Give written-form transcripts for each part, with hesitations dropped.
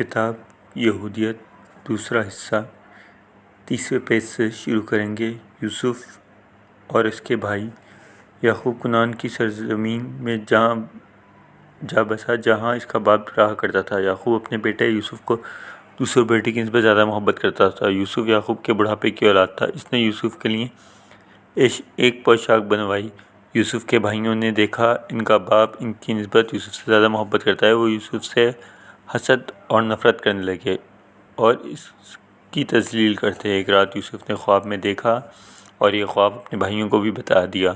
کتاب یہودیت دوسرا حصہ 30ویں پیج سے شروع کریں گے۔ یوسف اور اس کے بھائی یعقوب کنعان کی سرزمین میں جا بسا جہاں اس کا باپ رہا کرتا تھا۔ یعقوب اپنے بیٹے یوسف کو دوسرے بیٹے کی نسبت زیادہ محبت کرتا تھا۔ یوسف یعقوب کے بڑھاپے کی اولاد تھا۔ اس نے یوسف کے لیے ایک پوشاک بنوائی۔ یوسف کے بھائیوں نے دیکھا ان کا باپ ان کی نسبت یوسف سے زیادہ محبت کرتا ہے، وہ یوسف سے حسد اور نفرت کرنے لگے اور اس کی تذلیل کرتے۔ ایک رات یوسف نے خواب میں دیکھا اور یہ خواب اپنے بھائیوں کو بھی بتا دیا۔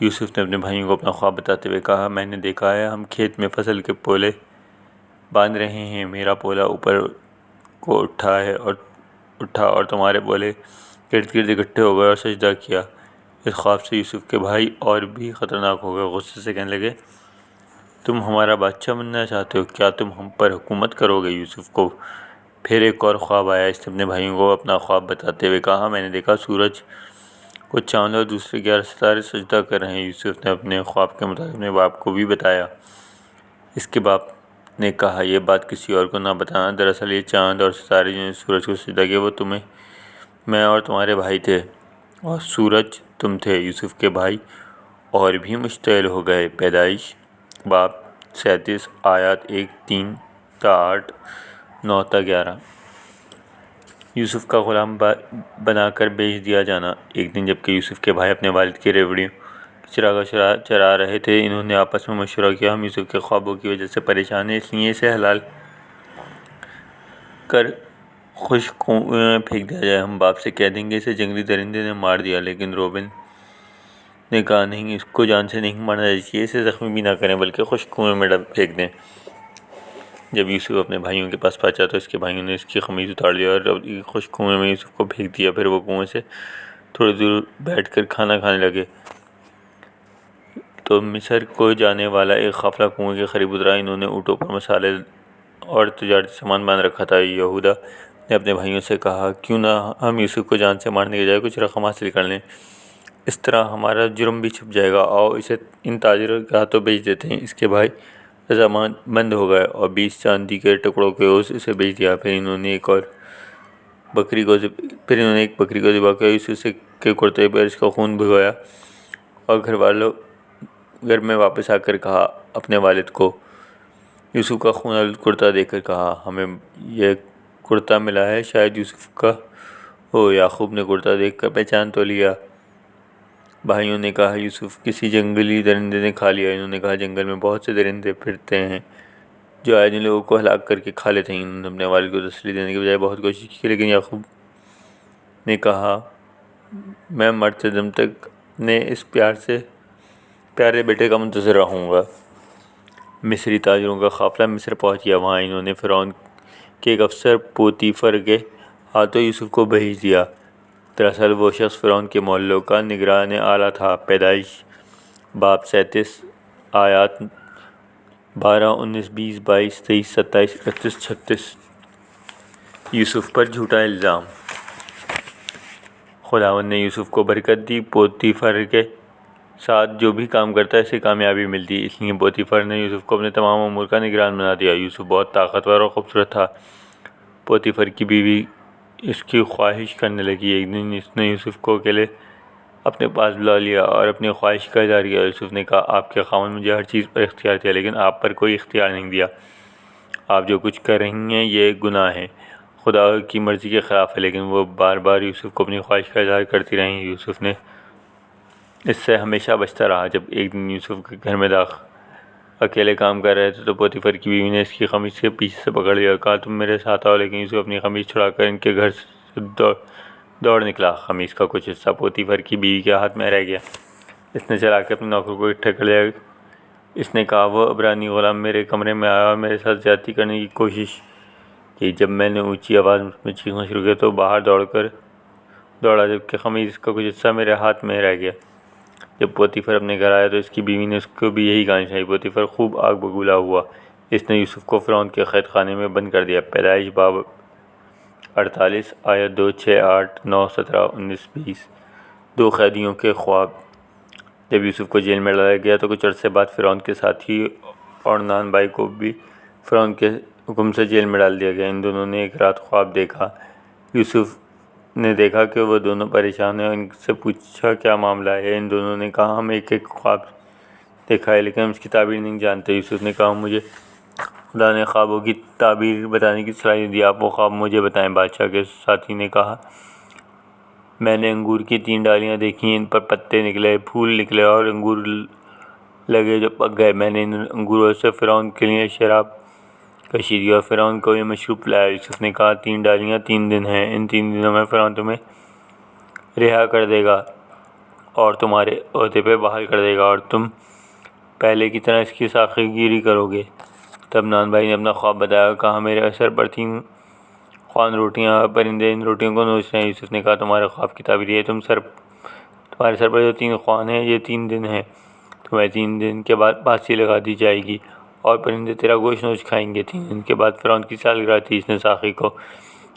یوسف نے اپنے بھائیوں کو اپنا خواب بتاتے ہوئے کہا، میں نے دیکھا ہے ہم کھیت میں فصل کے پولے باندھ رہے ہیں، میرا پولا اوپر کو اٹھا اور تمہارے پولے گرد گرد اکٹھے ہو گئے اور سجدہ کیا۔ اس خواب سے یوسف کے بھائی اور بھی خطرناک ہو گئے، غصے سے کہنے لگے، تم ہمارا بادشاہ بننا چاہتے ہو؟ کیا تم ہم پر حکومت کرو گے؟ یوسف کو پھر ایک اور خواب آیا۔ اس نے اپنے بھائیوں کو اپنا خواب بتاتے ہوئے کہا، میں نے دیکھا سورج کو چاند اور دوسرے 11 ستارے سجدہ کر رہے ہیں۔ یوسف نے اپنے خواب کے مطابق اپنے باپ کو بھی بتایا۔ اس کے باپ نے کہا، یہ بات کسی اور کو نہ بتانا، دراصل یہ چاند اور ستارے جنہوں نے سورج کو سجدہ کیا وہ میں اور تمہارے بھائی تھے اور سورج تم تھے۔ یوسف کے بھائی اور بھی مشتعل ہو گئے۔ پیدائش باب 37 آیات 1-3 تا 8 9 تا 11۔ یوسف کا غلام بنا کر بیچ دیا جانا۔ ایک دن جبکہ یوسف کے بھائی اپنے والد کی ریوڑیوں کی چراگاہ چرا رہے تھے، انہوں نے آپس میں مشورہ کیا، ہم یوسف کے خوابوں کی وجہ سے پریشان ہیں، اس لیے اسے حلال کر خشک کنویں میں پھینک دیا جائے۔ ہم باپ سے کہہ دیں گے اسے جنگلی درندے نے مار دیا۔ لیکن روبن نے کہا، نہیں، اس کو جان سے نہیں مارنا چاہیے، اسے زخمی بھی نہ کریں بلکہ خشک کنویں میں پھینک دیں۔ جب یوسف اپنے بھائیوں کے پاس پہنچا تو اس کے بھائیوں نے اس کی قمیض اتار لی اور خشک کنویں میں یوسف کو پھینک دیا۔ پھر وہ کنویں سے تھوڑی دور بیٹھ کر کھانا کھانے لگے تو مصر کو جانے والا ایک قافلہ کنویں کے قریب اترا۔ انہوں نے اونٹوں پر مسالے اور تجارتی سامان باندھ رکھا تھا۔ یہودا نے اپنے بھائیوں سے کہا، کیوں نہ ہم یوسف کو جان سے مارنے کے بجائے کچھ رقم حاصل کر لیں، اس طرح ہمارا جرم بھی چھپ جائے گا، آؤ اسے ان تاجروں کے ہاتھوں بیچ دیتے ہیں۔ اس کے بھائی رضامند ہو گئے اور 20 چاندی کے ٹکڑوں کے عوض اسے بیچ دیا۔ پھر انہوں نے ایک بکری کو ذبح کیا، یوسف کے کرتے پر اس کا خون بہایا اور گھر میں واپس آ کر کہا اپنے والد کو، یوسف کا خون آلود کرتا دیکھ کر کہا، ہمیں یہ کرتا ملا ہے، شاید یوسف کا ہو۔ یعقوب نے کرتا دیکھ کر پہچان تو لیا۔ بھائیوں نے کہا، یوسف کسی جنگلی درندے نے کھا لیا۔ انہوں نے کہا، جنگل میں بہت سے درندے پھرتے ہیں جو آئے دن لوگوں کو ہلاک کر کے کھا لیتے ہیں۔ انہوں نے اپنے والد کو تسلی دینے کے بجائے بہت کوشش کی، لیکن یعقوب نے کہا، میں مرتے دم تک اپنے اس پیارے بیٹے کا منتظر رہوں گا۔ مصری تاجروں کا قافلہ مصر پہنچ گیا۔ وہاں انہوں نے فرعون کے ایک افسر پوتیفر کے ہاتھوں یوسف کو بھیج دیا۔ دراصل وہ شخص فرعون کے محلوں کا نگران اعلیٰ تھا۔ پیدائش باب 37 آیات 12 19 20 22 23 27 31 36۔ یوسف پر جھوٹا الزام۔ خداوند نے یوسف کو برکت دی، پوتیفر کے ساتھ جو بھی کام کرتا اسے کامیابی ملتی، اس لیے پوتیفر نے یوسف کو اپنے تمام امور کا نگران بنا دیا۔ یوسف بہت طاقتور اور خوبصورت تھا۔ پوتیفر کی بیوی اس کی خواہش کرنے لگی۔ ایک دن اس نے یوسف کو اکیلے اپنے پاس بلا لیا اور اپنی خواہش کا اظہار کیا۔ یوسف نے کہا، آپ کے خاوند مجھے ہر چیز پر اختیار دیا لیکن آپ پر کوئی اختیار نہیں دیا۔ آپ جو کچھ کر رہی ہیں یہ گناہ ہے، خدا کی مرضی کے خلاف ہے۔ لیکن وہ بار بار یوسف کو اپنی خواہش کا اظہار کرتی رہیں۔ یوسف نے اس سے ہمیشہ بچتا رہا۔ جب ایک دن یوسف کے گھر میں اکیلے کام کر رہے تھے تو پوتیفر کی بیوی نے اس کی قمیص کے پیچھے سے پکڑ لیا اور کہا، تم میرے ساتھ آؤ۔ لیکن یوسف اپنی قمیص چھڑا کر ان کے گھر سے دوڑ نکلا۔ قمیص کا کچھ حصہ پوتیفر کی بیوی کے ہاتھ میں رہ گیا۔ اس نے چلا کے اپنے نوکروں کو اکٹھے کر لیا۔ اس نے کہا، وہ عبرانی غلام میرے کمرے میں آیا اور میرے ساتھ زیادتی کرنے کی کوشش کی۔ جب میں نے اونچی آواز میں چیخنا شروع کیا تو باہر دوڑا جبکہ قمیص کا کچھ حصہ میرے ہاتھ میں رہ گیا۔ جب پوتیفر اپنے گھر آیا تو اس کی بیوی نے اس کو بھی یہی کہانی سنائی۔ پوتیفر خوب آگ بگولا ہوا۔ اس نے یوسف کو فرعون کے قید خانے میں بند کر دیا۔ پیدائش باب 48 آیت 2 6 8 9 17 19 20۔ دو قیدیوں کے خواب۔ جب یوسف کو جیل میں ڈالا گیا تو کچھ عرصے بعد فرعون کے ساتھی اور نان بھائی کو بھی فرعون کے حکم سے جیل میں ڈال دیا گیا۔ ان دونوں نے ایک رات خواب دیکھا۔ یوسف نے دیکھا کہ وہ دونوں پریشان ہیں، ان سے پوچھا کیا معاملہ ہے۔ ان دونوں نے کہا ہم ایک خواب دیکھا ہے لیکن ہم اس کی تعبیر نہیں جانتے۔ یوسف نے کہا مجھے خدا نے خوابوں کی تعبیر بتانے کی صلاحیت دی، آپ وہ خواب مجھے بتائیں۔ بادشاہ کے ساتھی نے کہا میں نے انگور کی 3 ڈالیاں دیکھیں، ان پر پتے نکلے، پھول نکلے اور انگور لگے جو پک گئے۔ میں نے ان انگوروں سے فرعون کے لیے شراب کشیدی اور فرعون کو یہ مشروب پلایا۔ یوسف نے کہا 3 ڈالیاں 3 دن ہیں، ان 3 دنوں میں فرعون تمہیں رہا کر دے گا اور تمہارے عہدے پہ بحال کر دے گا اور تم پہلے کی طرح اس کی ساقی گیری کرو گے۔ تب نان بھائی نے اپنا خواب بتایا، کہا میرے سر پر 3 خوان روٹیاں، پرندے ان روٹیوں کو نوچ رہے ہیں۔ یوسف نے کہا تمہارے خواب کی تعبیر یہ تمہارے سر پر جو 3 خوان ہیں یہ 3 دن ہیں، تمہیں 3 دن کے بعد پھانسی لگا دی جائے گی اور پرندے تیرا گوشت نوچ کھائیں گے۔ 3 دن کے بعد فرعون کی سالگرہ تھی، اس نے ساقی کو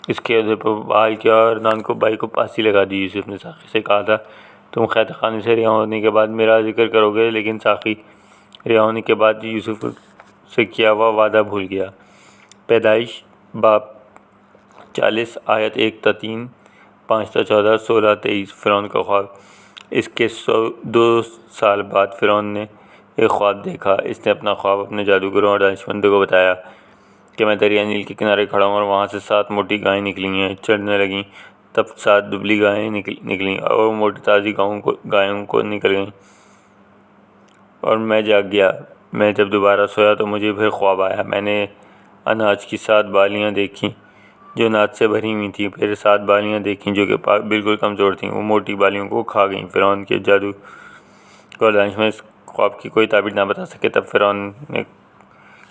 اس کے عہدے پر بحال کیا اور نان کو بھائی کو پھانسی لگا دی۔ یوسف نے ساقی سے کہا تھا تم قید خانے سے رہا ہونے کے بعد میرا ذکر کرو گے، لیکن ساقی رہا ہونے کے بعد یوسف سے کیا ہوا وعدہ بھول گیا۔ پیدائش باب 40 آیت 1 تا 3، 5 تا 14، 16 23۔ فرعون کا خواب۔ اس کے 2 سال بعد فرعون نے ایک خواب دیکھا۔ اس نے اپنا خواب اپنے جادوگروں اور دانشمندوں کو بتایا کہ میں دریا نیل کے کنارے کھڑا ہوں اور وہاں سے 7 موٹی گائیں نکلی ہیں، چڑھنے لگیں، تب 7 دبلی گائیں نکلیں اور وہ موٹی تازی گایوں کو نکل گئیں اور میں جاگ گیا۔ میں جب دوبارہ سویا تو مجھے پھر خواب آیا، میں نے اناج کی 7 بالیاں دیکھیں جو ناج سے بھری ہوئی تھیں، پھر 7 بالیاں دیکھیں جو کہ بالکل کمزور تھیں، وہ موٹی بالیوں کو کھا گئیں۔ فرعون کے جادوگر دانشمند اس خواب کی کوئی تعبیر نہ بتا سکے۔ تب فرعون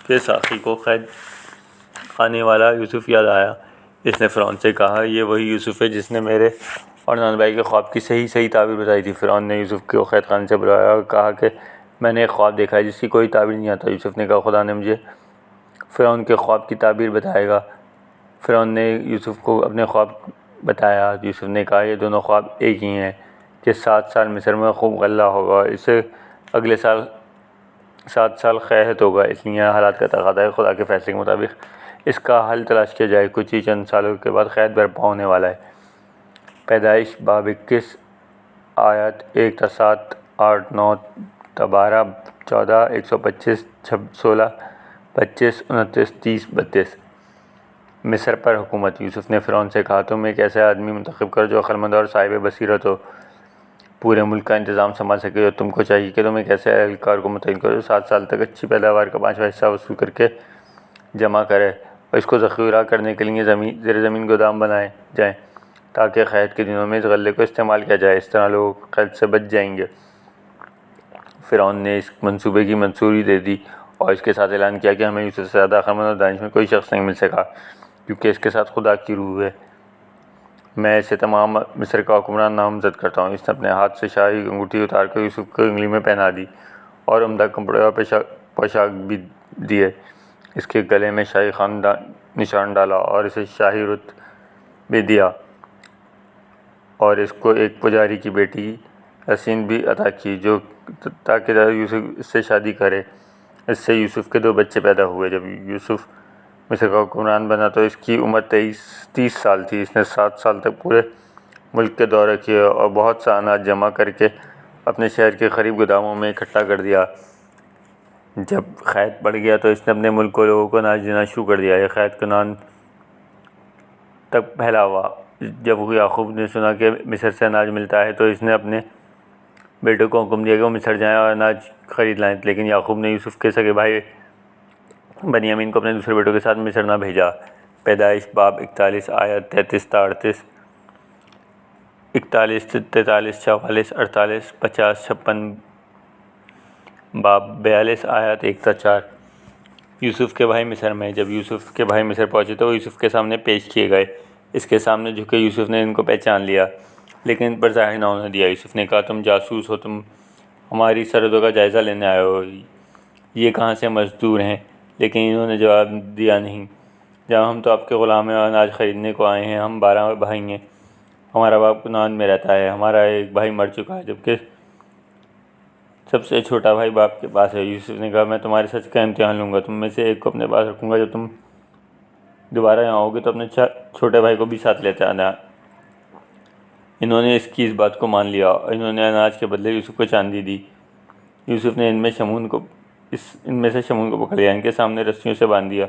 کے ساقی کو قید خانے والا یوسف یاد آیا۔ اس نے فرعون سے کہا یہ وہی یوسف ہے جس نے میرے اور نان بھائی کے خواب کی صحیح تعبیر بتائی تھی۔ فرعون نے یوسف کو قید خانے سے بلایا اور کہا کہ میں نے ایک خواب دیکھا ہے جس کی کوئی تعبیر نہیں آتا۔ یوسف نے کہا خدا نے مجھے فرعون کے خواب کی تعبیر بتائے گا۔ فرعون نے یوسف کو اپنے خواب بتایا۔ یوسف نے کہا یہ دونوں خواب ایک ہی ہیں کہ 7 سال مصر میں خوب غلہ ہوگا اور اسے اگلے سال 7 سال قحط ہوگا، اس لیے حالات کا تقاضا ہے خدا کے فیصلے کے مطابق اس کا حل تلاش کیا جائے، کچھ ہی چند سالوں کے بعد قحط برپا ہونے والا ہے۔ پیدائش باب 21 آیت 1 تا 7، 8، 9 تا 12، 14، 125، 16، 25، 29، 30، 32۔ مصر پر حکومت۔ یوسف نے فرعون سے کہا تم ایک ایسا آدمی منتخب کرو جو عقلمند اور صاحب بصیرت ہو، پورے ملک کا انتظام سنبھال سکے، اور تم کو چاہیے کہ تم ایک ایسے اہلکار کو متعین کرو جو 7 سال تک اچھی پیداوار کا 5واں حصہ وصول کر کے جمع کرے اور اس کو ذخیرہ کرنے کے لیے زیر زمین گودام بنائے جائیں تاکہ قحط کے دنوں میں اس غلے کو استعمال کیا جائے، اس طرح لوگ قحط سے بچ جائیں گے۔ فرعون نے اس منصوبے کی منظوری دے دی اور اس کے ساتھ اعلان کیا کہ ہمیں یوسف سے زیادہ عقلمند اور دانشور کوئی شخص نہیں مل سکا کیونکہ اس کے ساتھ خدا کی روح ہے۔ میں اسے تمام مصر کا حکمران نامزد کرتا ہوں۔ اس نے اپنے ہاتھ سے شاہی انگوٹھی اتار کر یوسف کو انگلی میں پہنا دی اور عمدہ کپڑے اور پوشاک بھی دیے، اس کے گلے میں شاہی خاندان نشان ڈالا اور اسے شاہی رتبہ بھی دیا اور اس کو ایک پجاری کی بیٹی حسین بھی عطا کی جو تاکہ یوسف اس سے شادی کرے۔ اس سے یوسف کے 2 بچے پیدا ہوئے۔ جب یوسف مصر کا حکمران بنا تو اس کی عمر 30 سال تھی۔ اس نے 7 سال تک پورے ملک کے دورے کیے اور بہت سا اناج جمع کر کے اپنے شہر کے قریب گوداموں میں اکٹھا کر دیا۔ جب قحط بڑھ گیا تو اس نے اپنے ملک کو لوگوں کو اناج دینا شروع کر دیا۔ یہ قحط کنعان تک پھیلا ہوا۔ جب یعقوب نے سنا کہ مصر سے اناج ملتا ہے تو اس نے اپنے بیٹوں کو حکم دیا کہ وہ مصر جائیں اور اناج خرید لائیں، لیکن یعقوب نے یوسف کے سگے بھائی بنیامین کو اپنے دوسرے بیٹوں کے ساتھ مصر نہ بھیجا۔ پیدائش باب 41 آیت 33 تا 38، 41، 43، 44، 48، 50، 56۔ باب 42 آیت 1 تا 4۔ یوسف کے بھائی مصر میں۔ جب یوسف کے بھائی مصر پہنچے تو وہ یوسف کے سامنے پیش کیے گئے۔ اس کے سامنے جھکے یوسف نے ان کو پہچان لیا لیکن ان پر ظاہر نہ ہونے دیا۔ یوسف نے کہا تم جاسوس ہو، تم ہماری سرحدوں کا جائزہ لینے آئے ہو، یہ کہاں سے مزدور ہیں؟ لیکن انہوں نے جواب دیا نہیں، جب ہم تو آپ کے غلام ہیں اور اناج خریدنے کو آئے ہیں۔ ہم 12 بھائی ہیں، ہمارا باپ کنعان میں رہتا ہے، ہمارا ایک بھائی مر چکا ہے جبکہ سب سے چھوٹا بھائی باپ کے پاس ہے۔ یوسف نے کہا میں تمہارے سچ کا امتحان لوں گا، تم میں سے ایک کو اپنے پاس رکھوں گا جو تم دوبارہ یہاں ہوگے تو اپنے چھوٹے بھائی کو بھی ساتھ لیتے آنا۔ انہوں نے اس بات کو مان لیا اور انہوں نے اناج کے بدلے یوسف کو چاندی دی۔ یوسف نے ان میں سے شمون کو پکڑ لیا، ان کے سامنے رسیوں سے باندھ دیا۔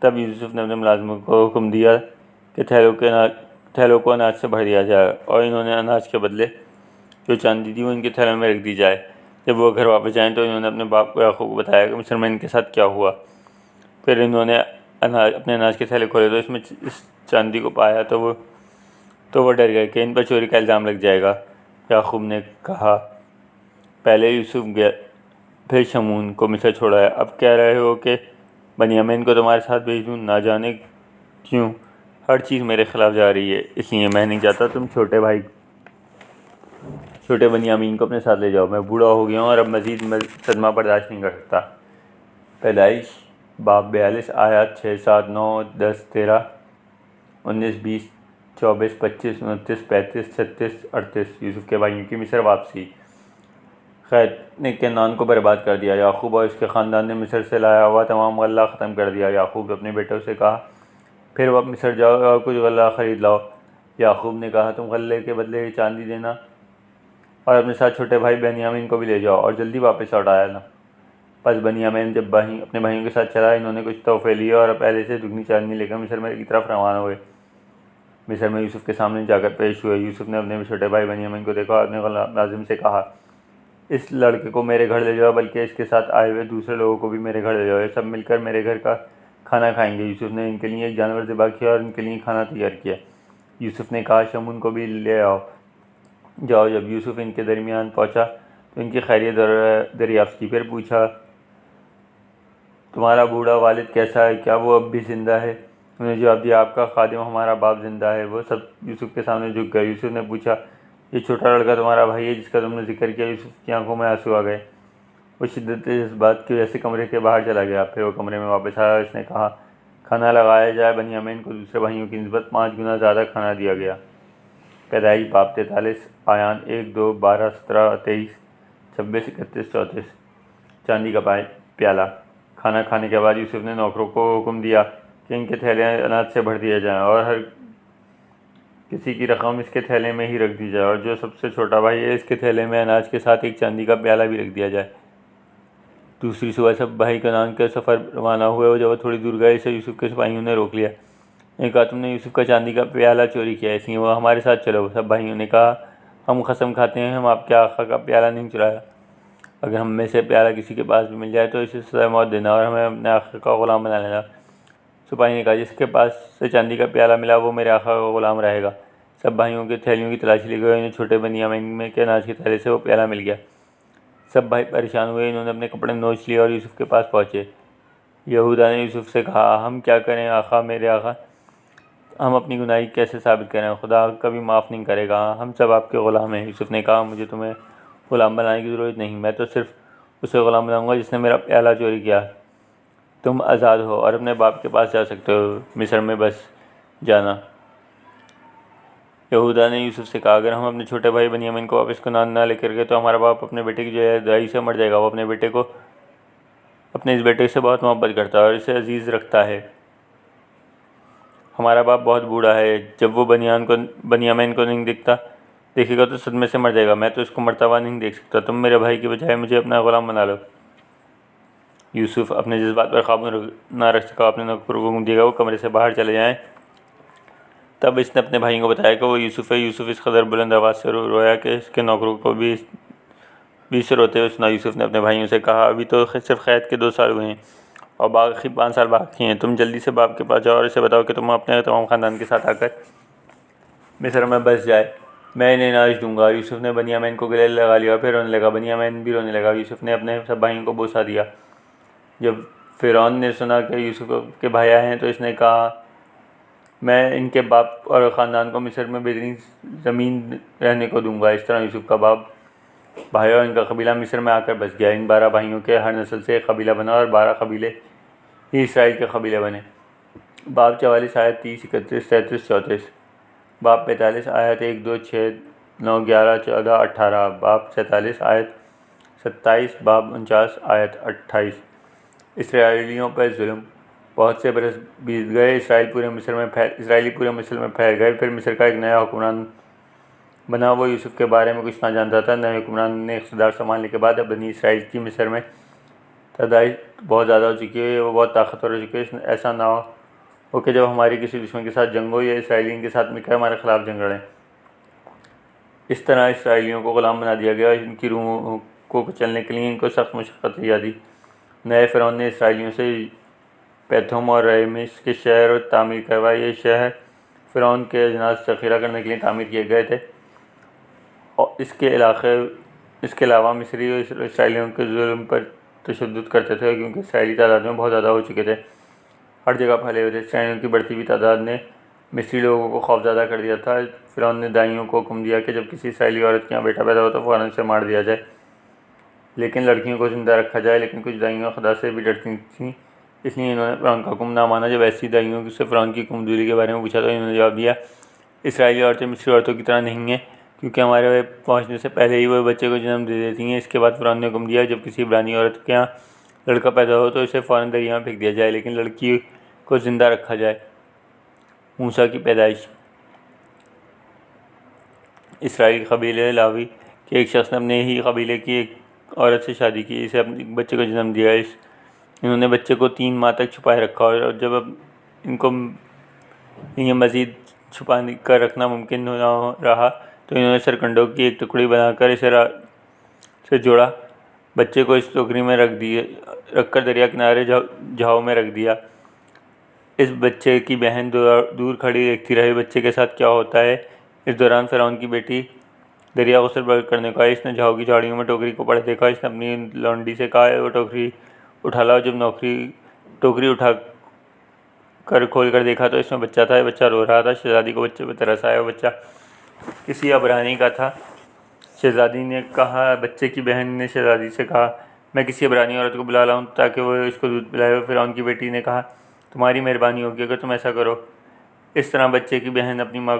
تب یوسف نے اپنے ملازموں کو حکم دیا کہ تھیلوں کو اناج سے بھر دیا جائے، اور انہوں نے اناج کے بدلے جو چاندی دی وہ ان کے تھیلوں میں رکھ دی جائے۔ جب وہ گھر واپس جائیں تو انہوں نے اپنے باپ کو یعقوب کو بتایا کہ مصر میں ان کے ساتھ کیا ہوا۔ پھر انہوں نے اپنے اناج کے تھیلے کھولے تو اس میں اس چاندی کو پایا تو وہ ڈر گئے کہ ان پر چوری کا الزام لگ جائے گا۔ یعقوب نے کہا، پہلے یوسف گیا پھر شمون کو مصر چھوڑایا، اب کہہ رہے ہو کہ بنیامین کو تمہارے ساتھ بھیج دوں؟ نہ جانے کیوں ہر چیز میرے خلاف جا رہی ہے، اس لیے میں نہیں چاہتا تم چھوٹے بنیامین کو اپنے ساتھ لے جاؤ۔ میں بوڑھا ہو گیا ہوں اور اب مزید صدمہ برداشت نہیں کر سکتا۔ پیدائش باب 42 آیات 6، 7، 9، 10، 13، 19، 20، 24، 25، 29، 35، 36، 38۔ یوسف کے بھائیوں کی مصر واپسی۔ خیت نے کنعان کو برباد کر دیا۔ یعقوب اور اس کے خاندان نے مصر سے لایا ہوا تمام غلہ ختم کر دیا۔ یعقوب نے اپنے بیٹوں سے کہا، پھر اب مصر جاؤ اور کچھ غلہ خرید لاؤ۔ یعقوب نے کہا، تم غلے کے بدلے چاندی دینا اور اپنے ساتھ چھوٹے بھائی بنیامین کو بھی لے جاؤ اور جلدی واپس لوٹ آنا۔ پس بنیامین جب اپنے بھائیوں کے ساتھ چلا، انہوں نے کچھ تحفے لیے اور پہلے سے دگنی چاندنی لے کر مصر کی طرف روانہ ہوئے۔ مصر میں یوسف کے سامنے جا کر پیش ہوئے۔ یوسف نے اپنے چھوٹے بھائی بنیامین کو دیکھا اور اپنے ملازم سے کہا، اس لڑکے کو میرے گھر لے جاؤ، بلکہ اس کے ساتھ آئے ہوئے دوسرے لوگوں کو بھی میرے گھر لے جاؤ، یہ سب مل کر میرے گھر کا کھانا کھائیں گے۔ یوسف نے ان کے لیے ایک جانور ذبح کیا اور ان کے لیے کھانا تیار کیا۔ یوسف نے کہا، شمون کو بھی لے آؤ۔ جاؤ۔ جب یوسف ان کے درمیان پہنچا تو ان کی خیریت دریافت کی، پھر پوچھا، تمہارا بوڑھا والد کیسا ہے؟ کیا وہ اب بھی زندہ ہے؟ انہوں نے جواب دیا، آپ کا خادم ہمارا باپ زندہ ہے۔ وہ سب یوسف کے سامنے جھک گئے۔ یوسف نے پوچھا، یہ چھوٹا لڑکا تمہارا بھائی ہے جس کا تم نے ذکر کیا؟ یوسف کی آنکھوں میں آنسو آ گئے۔ وہ شدت جذبات کی وجہ سے کمرے کے باہر چلا گیا۔ پھر وہ کمرے میں واپس آیا اور اس نے کہا، کھانا لگایا جائے۔ بنیامین کو دوسرے بھائیوں کی نسبت 5 گنا زیادہ کھانا دیا گیا۔ پیدائش باب 43 آیات 1، 2، 12، 17، 23، 26، 31، 34۔ چاندی کا پیالہ۔ کھانا کھانے کے بعد یوسف نے نوکروں کو حکم دیا کہ ان کے تھیلے اناج سے بھر دیے جائیں اور ہر کسی کی رقم اس کے تھیلے میں ہی رکھ دی جائے، اور جو سب سے چھوٹا بھائی ہے اس کے تھیلے میں اناج کے ساتھ ایک چاندی کا پیالہ بھی رکھ دیا جائے۔ دوسری صبح سب بھائی کنعان کے سفر روانہ ہوئے، اور جب وہ تھوڑی دور گئے اسے یوسف کے سپاہیوں نے روک لیا۔ انہوں نے کہا، تم نے یوسف کا چاندی کا پیالہ چوری کیا، اس لیے وہ ہمارے ساتھ چلو۔ سب بھائیوں نے کہا، ہم قسم کھاتے ہیں ہم آپ کے آقا کا پیالہ نہیں چرایا۔ اگر ہم میں سے پیالہ کسی کے پاس بھی مل جائے تو اسے سزائے موت دینا اور ہمیں اپنے آقا کا غلام بنا لینا۔ سپاہی نے کہا، جس کے پاس سے چاندی کا پیالہ ملا وہ میرے آقا کا غلام رہے گا۔ سب بھائیوں کے تھیلیوں کی تلاشی لے گئے، انہیں چھوٹے بنیامین کے اناج کے تھیلے سے وہ پیالہ مل گیا۔ سب بھائی پریشان ہوئے، انہوں نے اپنے کپڑے نوچ لیے اور یوسف کے پاس پہنچے۔ یہودا نے یوسف سے کہا، ہم کیا کریں آقا، میرے آقا، ہم اپنی گناہی کیسے ثابت کریں؟ خدا کبھی معاف نہیں کرے گا، ہم سب آپ کے غلام ہیں۔ یوسف نے کہا، مجھے تمہیں غلام بنانے کی ضرورت نہیں، میں تو صرف اسے غلام بناؤں گا جس نے میرا پیالہ چوری کیا۔ تم آزاد ہو اور اپنے باپ کے پاس جا سکتے ہو، مصر میں بس جانا۔ یہودا نے یوسف سے کہا، اگر ہم اپنے چھوٹے بھائی بنیامین کو واپس کنعان نہ لے کر گئے تو ہمارا باپ اپنے بیٹے کی جدائی سے مر جائے گا۔ وہ اپنے اس بیٹے سے بہت محبت کرتا ہے اور اسے عزیز رکھتا ہے۔ ہمارا باپ بہت بوڑھا ہے، جب وہ بنیامین کو نہیں دیکھے گا تو صدمے سے مر جائے گا۔ میں تو اس کو مرتا ہوا نہیں دیکھ سکتا، تم میرے بھائی کے بجائے مجھے اپنا غلام بنا لو۔ یوسف اپنے جذبات پر قابو نہ رکھ سکا، اپنے نوکروں کو حکم دیا کہ وہ کمرے سے باہر چلے جائیں۔ تب اس نے اپنے بھائیوں کو بتایا کہ وہ یوسف ہے۔ یوسف اس قدر بلند آواز سے رویا کہ اس کے نوکروں کو بھی اسے روتے ہوئے سنا۔ یوسف نے اپنے بھائیوں سے کہا، ابھی تو صرف قید کے 2 سال ہوئے ہیں اور باقی 5 سال باقی ہیں، تم جلدی سے باپ کے پاس جاؤ اور اسے بتاؤ کہ تم اپنے تمام خاندان کے ساتھ آ کر مصر میں بس جائے، میں انہیں اناج دوں گا۔ یوسف نے بنیامین کو گلے لگا لیا اور پھر رونے لگا۔ بنیامین بھی رونے لگا۔ یوسف نے اپنے سب بھائیوں کو بوسہ دیا۔ جب فرعون نے سنا کہ یوسف کے بھائی آئے ہیں تو اس نے کہا، میں ان کے باپ اور خاندان کو مصر میں بہترین زمین رہنے کو دوں گا۔ اس طرح یوسف کا باپ، بھائی اور ان کا قبیلہ مصر میں آ کر بس گیا۔ ان 12 بھائیوں کے ہر نسل سے ایک قبیلہ بنا اور 12 قبیلے ہی اسرائیل کے قبیلے بنے۔ باب 44 آیت 30، 31، 33، 34۔ باب 45 آیت 1، 2، 6، 9، 11، 14، 18۔ باب 47 آیت 27۔ باب 49 آیت 28۔ اسرائیلیوں پر ظلم۔ بہت سے برس بیت گئے، اسرائیلی پورے مصر میں پھیل گئے۔ پھر مصر کا ایک نیا حکمران بنا، وہ یوسف کے بارے میں کچھ نہ جانتا تھا۔ نئے حکمران نے اقتدار سنبھالنے کے بعد اب بنی اسرائیل کی مصر میں تعداد بہت زیادہ ہو چکی ہے، وہ بہت طاقتور ہو چکی ہے۔ ایسا نہ ہو کہ جب ہماری کسی دشمن کے ساتھ جنگ ہو یا اسرائیلی ان کے ساتھ مل کر ہمارے خلاف جنگ لڑیں۔ اس طرح اسرائیلیوں کو غلام بنا دیا گیا اور ان کی روحوں کو کچلنے کے لیے ان کو سخت مشقت دی۔ نئے فرعون نے اسرائیلیوں سے پیتھوم اور رامسیس کے شہر تعمیر کروائے۔ یہ شہر فرعون کے اجناس ذخیرہ کرنے کے لیے تعمیر کیے گئے تھے۔ اس کے علاوہ مصری اسرائیلیوں کے ظلم پر تشدد کرتے تھے، کیونکہ اسرائیلی تعداد میں بہت زیادہ ہو چکے تھے، ہر جگہ پھیلے ہوئے تھے۔ اسرائیلیوں کی بڑھتی ہوئی تعداد نے مصری لوگوں کو خوفزدہ کر دیا تھا۔ فرعون نے دائیوں کو حکم دیا کہ جب کسی اسرائیلی عورت کے یہاں بیٹا پیدا ہو تو فوراً اسے مار دیا جائے، لیکن لڑکیوں کو زندہ رکھا جائے۔ لیکن کچھ دائیاں خدا سے بھی ڈرتی تھیں، اس لیے انہوں نے فرعون کا حکم نہ مانا۔ جب ایسی دائیوں سے فرعون کی کمزوری کے بارے میں پوچھا تو انہوں نے جواب دیا، اسرائیلی عورتیں مصری عورتوں کی طرح نہیں ہیں، کیونکہ ہمارے پہنچنے سے پہلے ہی وہ بچے کو جنم دے دیتی ہیں۔ اس کے بعد فرعون نے حکم دیا، جب کسی عبرانی عورت کے یہاں لڑکا پیدا ہو تو اسے فوراً دریا میں پھینک دیا جائے، لیکن لڑکی کو زندہ رکھا جائے۔ موسیٰ کی پیدائش۔ اسرائیلی قبیلے لاوی کے ایک شخص نے اپنے ہی قبیلے کی ایک عورت سے شادی کی، اسے اپنے بچے کو جنم دیا۔ انہوں نے بچے کو 3 ماہ تک چھپائے رکھا، اور جب ان کو مزید چھپا کر رکھنا ممکن نہ رہا تو انہوں نے سرکنڈوں کی ایک ٹکڑی بنا کر اسے سے جوڑا، بچے کو اس ٹوکری میں رکھ کر دریا کنارے جھاؤ میں رکھ دیا۔ اس بچے کی بہن دور کھڑی دیکھتی رہی، بچے کے ساتھ کیا ہوتا ہے۔ اس دوران فرعون کی بیٹی دریا غسل کرنے کو آئی، اس نے جھاؤ کی جھاڑیوں میں ٹوکری کو پڑے دیکھا۔ اس نے اپنی لونڈی سے کہا، وہ ٹوکری اٹھا لاؤ۔ جب ٹوکری اٹھا کر کھول کر دیکھا تو اس میں بچہ تھا، بچہ رو رہا تھا۔ شہزادی کو بچے پہ ترس آیا، وہ بچہ کسی عبرانی کا تھا۔ شہزادی نے کہا، بچے کی بہن نے شہزادی سے کہا، میں کسی عبرانی عورت کو بلا لاؤں تاکہ وہ اس کو دودھ پلائے۔ فرعون کی بیٹی نے کہا، تمہاری مہربانی ہوگی اگر تم ایسا کرو۔ اس طرح بچے کی بہن اپنی ماں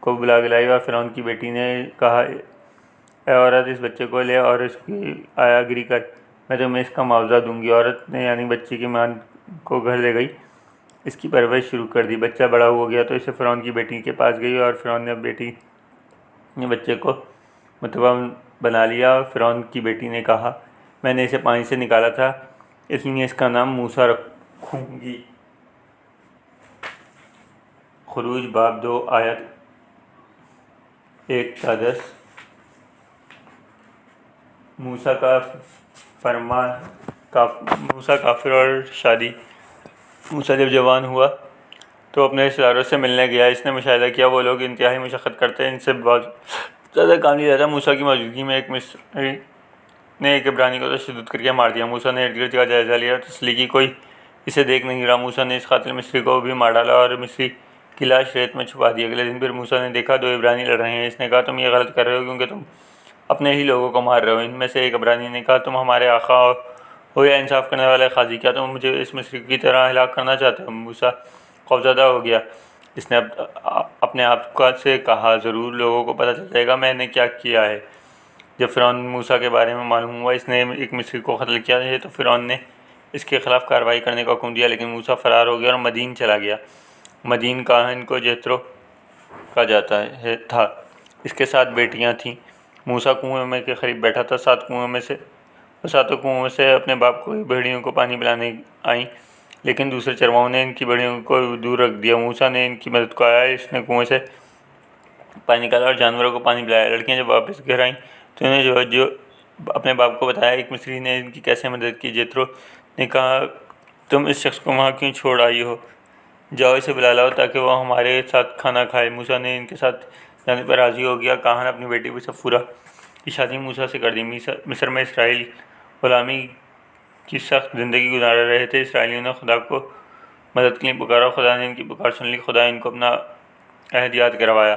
کو بلا کے لائی، اور فرعون کی بیٹی نے کہا، اے عورت، اس بچے کو لے اور اس کی آیا گری کر، میں تمہیں اس کا معاوضہ دوں گی۔ عورت نے یعنی بچے کی ماں کو گھر لے گئی، اس کی پرورش شروع کر دی۔ بچہ بڑا ہو گیا تو اسے فرعون کی بیٹی کے پاس گئی، اور فرعون نے بچے کو متبع بنا لیا۔ اور فرعون کی بیٹی نے کہا، میں نے اسے پانی سے نکالا تھا، اس لیے اس کا نام موسیٰ رکھوں گی۔ خروج باب 2 آیت 1 تا 10۔ موسیٰ کا فرمان، موسیٰ کافر اور شادی۔ موسیٰ جب جوان ہوا تو اپنے رشتہ داروں سے ملنے گیا۔ اس نے مشاہدہ کیا وہ لوگ انتہائی مشقت کرتے ہیں، ان سے بہت زیادہ کام لیا جاتا ہے۔ موسیٰ کی موجودگی میں ایک مصری نے ایک عبرانی کو تشدد کر کے مار دیا۔ موسیٰ نے ارد گرد کا جائزہ لیا اور تسلی کی کوئی اسے دیکھ نہیں رہا۔ موسیٰ نے اس قاتل مصری کو بھی مار ڈالا اور مصری کی لاش ریت میں چھپا دی۔ اگلے دن پھر موسیٰ نے دیکھا 2 عبرانی لڑ رہے ہیں۔ اس نے کہا، تم یہ غلط کر رہے ہو، کیونکہ تم اپنے ہی لوگوں کو مار رہے ہو۔ ان میں سے ایک عبرانی نے کہا، تم ہمارے آقا ہو یا انصاف کرنے والے قاضی، کیا تم مجھے اس مصری کی طرح ہلاک کرنا چاہتے ہو؟ موسیٰ خوفزدہ ہو گیا، اس نے اپنے آپ سے کہا، ضرور لوگوں کو پتہ چل جائے گا میں نے کیا کیا ہے۔ جب فرعون موسیٰ کے بارے میں معلوم ہوا اس نے ایک مصری کو قتل کیا ہے تو فرعون نے اس کے خلاف کارروائی کرنے کا حکم دیا، لیکن موسیٰ فرار ہو گیا اور مدین چلا گیا۔ مدین کاہن کو جیترو کہا جاتا تھا، اس کے 7 بیٹیاں تھیں۔ موسیٰ کنویں میں کے قریب بیٹھا تھا، 7 کنوؤں میں سے اپنے باپ کو بھیڑیوں کو پانی پلانے آئیں، لیکن دوسرے چرواؤں نے ان کی بھیڑیوں کو دور رکھ دیا۔ موسیٰ نے ان کی مدد کو آیا، اس نے کنویں سے پانی نکالا اور جانوروں کو پانی پلایا۔ لڑکیاں جب واپس گھر آئیں تو انہوں نے جو اپنے باپ کو بتایا، ایک مصری نے ان کی کیسے مدد کی۔ جیترو نے کہا، تم اس شخص کو وہاں کیوں چھوڑ آئی ہو؟ جاؤ اسے بلا لاؤ تاکہ وہ ہمارے ساتھ کھانا کھائے۔ موسیٰ نے ان کے ساتھ جانے پر راضی ہو گیا۔ کاہن اپنی بیٹی صفورہ کی شادی موسیٰ سے کر دی۔ مصر میں اسرائیل غلامی کی سخت زندگی گزار رہے تھے۔ اسرائیلیوں نے خدا کو مدد کے لیے پکارا، خدا نے ان کی پکار سن لی، خدا ان کو اپنا عہد یاد کروایا۔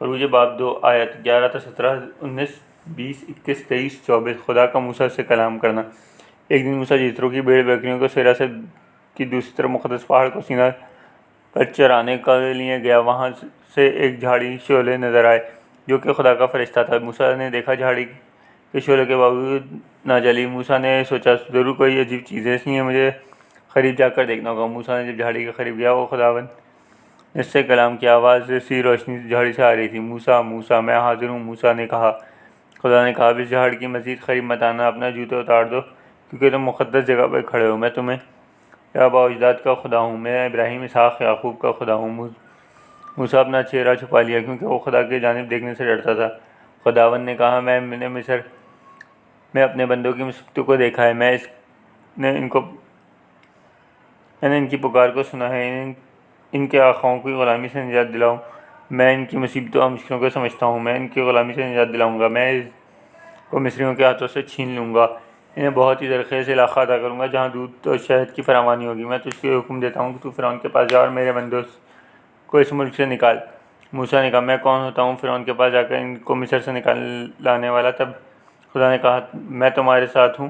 خروج باب 2 آیت 11 تا 17، 19، 20، 21، 23، 24۔ خدا کا موسیٰ سے کلام کرنا۔ ایک دن موسیٰ جیترو کی بھیڑ بکریوں کو سیرا کی دوسری طرف مقدس پہاڑ کو سینا پر چرانے کے لیے گیا۔ وہاں سے ایک جھاڑی شعلے نظر آئے جو کہ خدا کا فرشتہ تھا۔ موسیٰ نے دیکھا جھاڑی کے شعلے کے باوجود نہ جلی۔ موسیٰ نے سوچا، ضرور کوئی عجیب چیز ہے، اس لیے مجھے قریب جا کر دیکھنا ہوگا۔ موسیٰ نے جب جھاڑی کے قریب گیا، وہ خداوند نے اس سے کلام کی آواز سی روشنی جھاڑی سے آ رہی تھی۔ موسیٰ موسیٰ، میں حاضر ہوں۔ موسیٰ نے کہا، خدا نے کہا، اب اس جھاڑ کی مزید قریب مت آنا، اپنا جوتے اتار دو، کیونکہ تم مقدس جگہ پر کھڑے ہو۔ میں تمہیں آباء و اجداد کا خدا ہوں، میں ابراہیم، اسحاق، یعقوب کا خدا ہوں۔ موسیٰ اپنا چہرہ چھپا لیا، کیونکہ وہ خدا کی جانب دیکھنے سے ڈرتا تھا۔ خداوند نے کہا، میں نے مصر میں اپنے بندوں کی مصیبتوں کو دیکھا ہے، میں نے ان کی پکار کو سنا ہے، ان کے آقاؤں کی غلامی سے نجات دلاؤں۔ میں ان کی مصیبتوں اور مشکلوں کو سمجھتا ہوں، میں ان کی غلامی سے نجات دلاؤں گا، میں ان کو مصریوں کے ہاتھوں سے چھین لوں گا، انہیں بہت ہی زرخیز علاقہ عطا کروں گا جہاں دودھ اور شہد کی فراوانی ہوگی۔ میں تجھ کو حکم دیتا ہوں کہ تو فرعون کے پاس جا اور میرے بندوں کو اس ملک سے نکال۔ موسیٰ نے کہا، میں کون ہوتا ہوں فرعون کے پاس جا کر ان کو مصر سے نکال لانے والا؟ تب خدا نے کہا، میں تمہارے ساتھ ہوں،